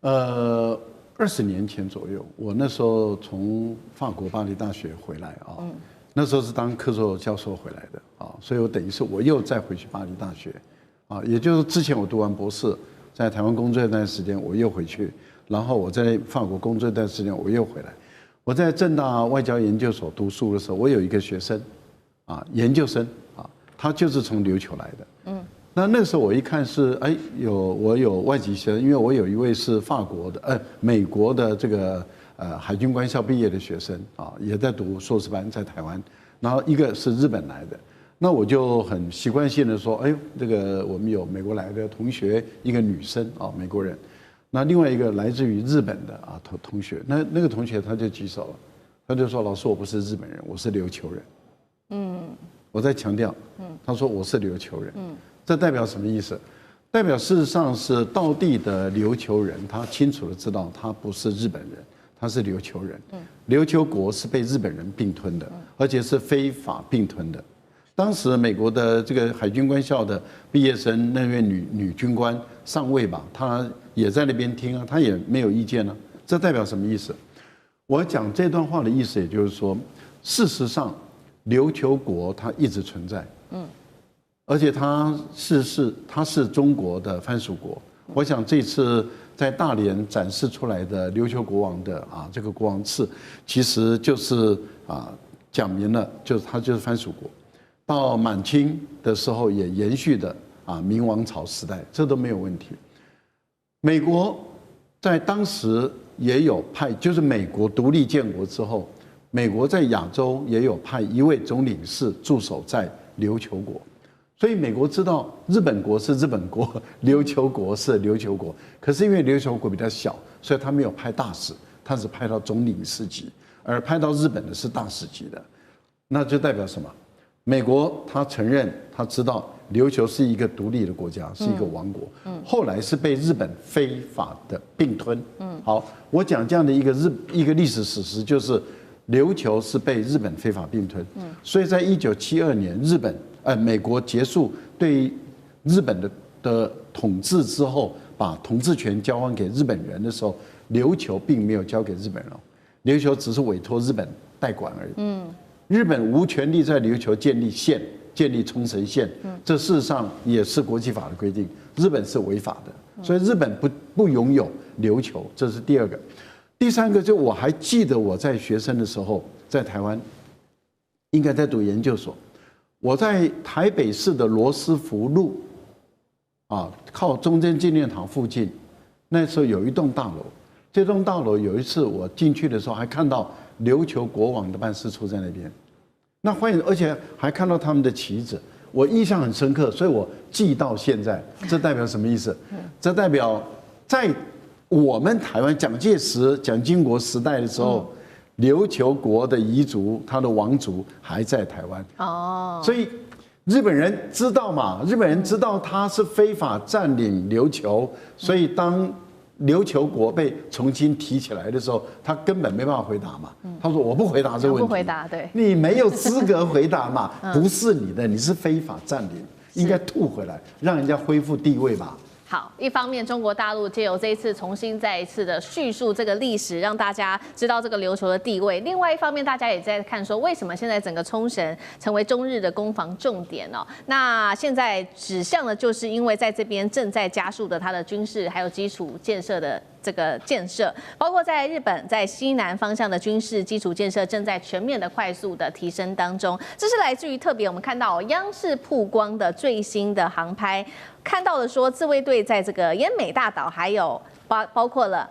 啊，20年前左右，我那时候从法国巴黎大学回来啊，那时候是当客座教授回来的啊，所以我等于是我又再回去巴黎大学啊，也就是之前我读完博士，在台湾工作一段时间，我又回去，然后我在法国工作一段时间，我又回来。我在政大外交研究所读书的时候，我有一个学生啊，研究生啊，他就是从琉球来的。那时候我一看是我有外籍学生，因为我有一位是法国的美国的这个海军官校毕业的学生啊，也在读硕士班在台湾，然后一个是日本来的，那我就很习惯性的说，这个我们有美国来的同学，一个女生啊，美国人，那另外一个来自于日本的啊同学，那个同学他就举手了，他就说老师我不是日本人，我是琉球人。我在强调，他说我是琉球人。这代表什么意思？代表事实上是道地的琉球人，他清楚的知道他不是日本人，他是琉球人。琉球国是被日本人并吞的，而且是非法并吞的。当时美国的这个海军官校的毕业生，那位女军官上尉吧，她也在那边听啊，她也没有意见啊。这代表什么意思？我讲这段话的意思，也就是说，事实上琉球国它一直存在。而且它是中国的藩属国。我想这次在大连展示出来的琉球国王的这个国王赐，其实就是讲明了，它就是藩属国。到满清的时候也延续的明王朝时代，这都没有问题。美国在当时也有派，就是美国独立建国之后，美国在亚洲也有派一位总领事驻守在琉球国。所以美国知道日本国是日本国，琉球国是琉球国。可是因为琉球国比较小，所以他没有派大使，他只派到总领事级，而派到日本的是大使级的。那就代表什么？美国他承认，他知道琉球是一个独立的国家，是一个王国。后来是被日本非法的并吞。好，我讲这样的一个历史事实，就是琉球是被日本非法并吞。所以在1972年，美国结束对日本的统治之后，把统治权交还给日本人的时候，琉球并没有交给日本人，琉球只是委托日本代管而已。日本无权利在琉球建立冲绳县，这事实上也是国际法的规定，日本是违法的，所以日本不拥有琉球，这是第二个。第三个，就我还记得我在学生的时候，在台湾，应该在读研究所。我在台北市的罗斯福路，靠中正纪念堂附近，那时候有一栋大楼。这栋大楼有一次我进去的时候，还看到琉球国王的办事处在那边。那而且还看到他们的旗子，我印象很深刻，所以我记到现在。这代表什么意思？这代表在我们台湾蒋介石、蒋经国时代的时候。琉球国的彝族，他的王族还在台湾所以日本人知道嘛？日本人知道他是非法占领琉球，所以当琉球国被重新提起来的时候，他根本没办法回答嘛。他说我不回答这个问题，不回答，对，你没有资格回答嘛，不是你的，你是非法占领，应该吐回来，让人家恢复地位吧。好，一方面中国大陆借由这一次重新再一次的叙述这个历史，让大家知道这个琉球的地位；另外一方面，大家也在看说，为什么现在整个冲绳成为中日的攻防重点哦？那现在指向的就是因为在这边正在加速的它的军事还有基础建设的这个建设，包括在日本在西南方向的军事基础建设正在全面的快速的提升当中。这是来自于特别我们看到央视曝光的最新的航拍，看到了说自卫队在这个奄美大岛还有包括了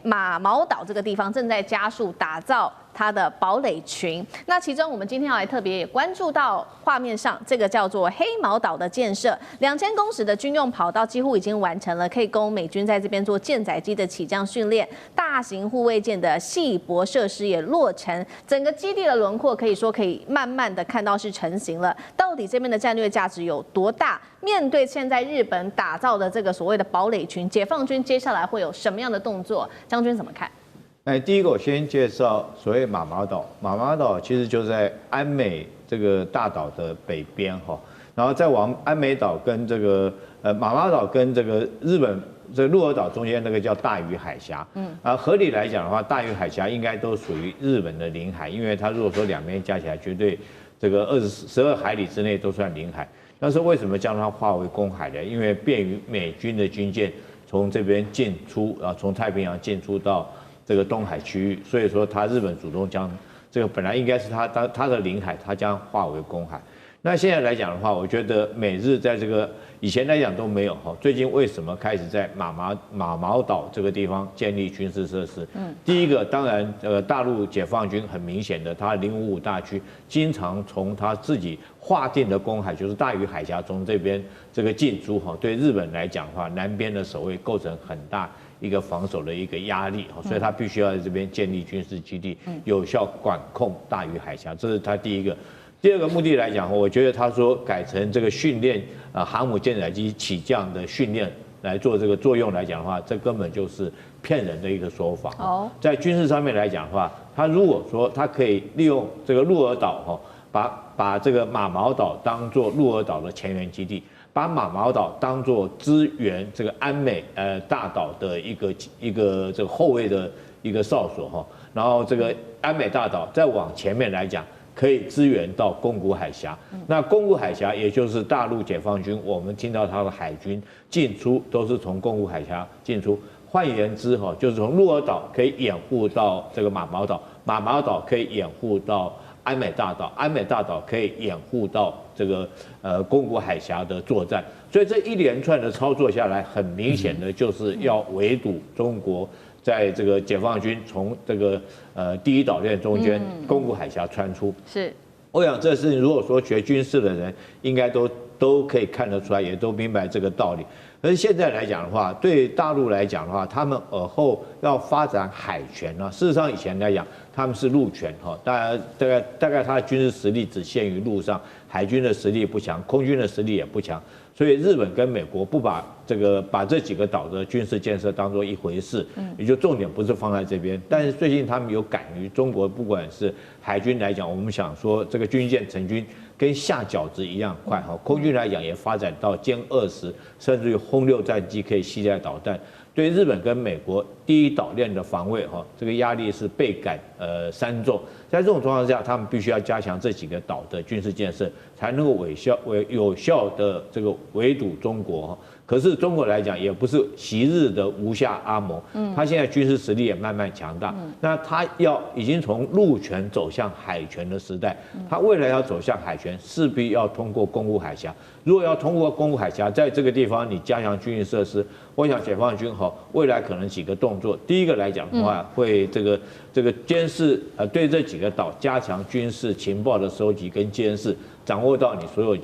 马毛岛这个地方正在加速打造它的堡垒群。那其中我们今天要来特别也关注到画面上这个叫做黑毛岛的建设，2000公尺的军用跑道几乎已经完成了，可以供美军在这边做舰载机的起降训练，大型护卫舰的细泊设施也落成，整个基地的轮廓可以说可以慢慢的看到是成型了。到底这边的战略价值有多大？面对现在日本打造的这个所谓的堡垒群，解放军接下来会有什么样的动作？将军怎么看？第一个我先介绍所谓马毛岛，马毛岛其实就在安美这个大岛的北边哈，然后再往安美岛跟这个马毛岛跟这个日本这个鹿儿岛中间那个叫大隅海峡，合理来讲的话，大隅海峡应该都属于日本的领海，因为它如果说两边加起来绝对这个12海里之内都算领海。但是为什么将它划为公海呢？因为便于美军的军舰从这边进出，从太平洋进出到这个东海区域，所以说它日本主动将这个本来应该是它的领海，它将划为公海。那现在来讲的话，我觉得美日在这个以前来讲都没有哈，最近为什么开始在马毛岛这个地方建立军事设施？第一个当然大陆解放军很明显的，它055大区经常从它自己划定的公海，就是大隅海峡从这边这个进出哈，对日本来讲的话，南边的守卫构成很大一个防守的一个压力，所以它必须要在这边建立军事基地，有效管控大隅海峡，这是它第一个。第二个目的来讲，我觉得他说改成这个训练航母舰载机起降的训练来做这个作用来讲的话，这根本就是骗人的一个说法。在军事上面来讲的话，他如果说他可以利用这个鹿儿岛把这个马毛岛当做鹿儿岛的前沿基地，把马毛岛当做支援这个安美大岛的一个这个后卫的一个哨所哈，然后这个安美大岛再往前面来讲，可以支援到宫古海峡。那宫古海峡也就是大陆解放军，我们听到他的海军进出都是从宫古海峡进出。换言之哈，就是从鹿儿岛可以掩护到这个马毛岛，马毛岛可以掩护到安美大岛，安美大岛可以掩护到这个宫古海峡的作战。所以这一连串的操作下来，很明显的就是要围堵中国在这个解放军从这个第一岛链中间宫古海峡穿出。是，我想这事情如果说学军事的人，应该都可以看得出来，也都明白这个道理。可是现在来讲的话，对大陆来讲的话，他们尔后要发展海权呢，事实上以前来讲他们是陆权哈，大概他的军事实力只限于陆上，海军的实力不强，空军的实力也不强。所以日本跟美国不把这几个岛的军事建设当作一回事，也就重点不是放在这边。但是最近他们有感于中国，不管是海军来讲，我们想说这个军舰成军跟下饺子一样快哈，空军来讲也发展到歼20，甚至于轰6战机可以携带导弹。对日本跟美国第一岛链的防卫哈，这个压力是倍感3重。在这种状况下，他们必须要加强这几个岛的军事建设，才能够有效的这个围堵中国哈。可是中国来讲，也不是昔日的无下阿蒙，他现在军事实力也慢慢强大。那他已经从陆权走向海权的时代，他未来要走向海权，势必要通过宫古海峡。如果要通过宫古海峡，在这个地方你加强军事设施，我想解放军未来可能几个动作。第一个来讲的话，会这个监视对这几个岛加强军事情报的收集跟监视，掌握到你所有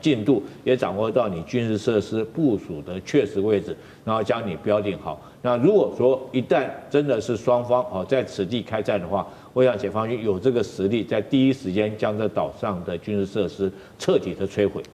进度，也掌握到你军事设施部署的确实位置，然后将你标定好。那如果说一旦真的是双方在此地开战的话，我想解放军有这个实力，在第一时间将这岛上的军事设施彻底的摧毁。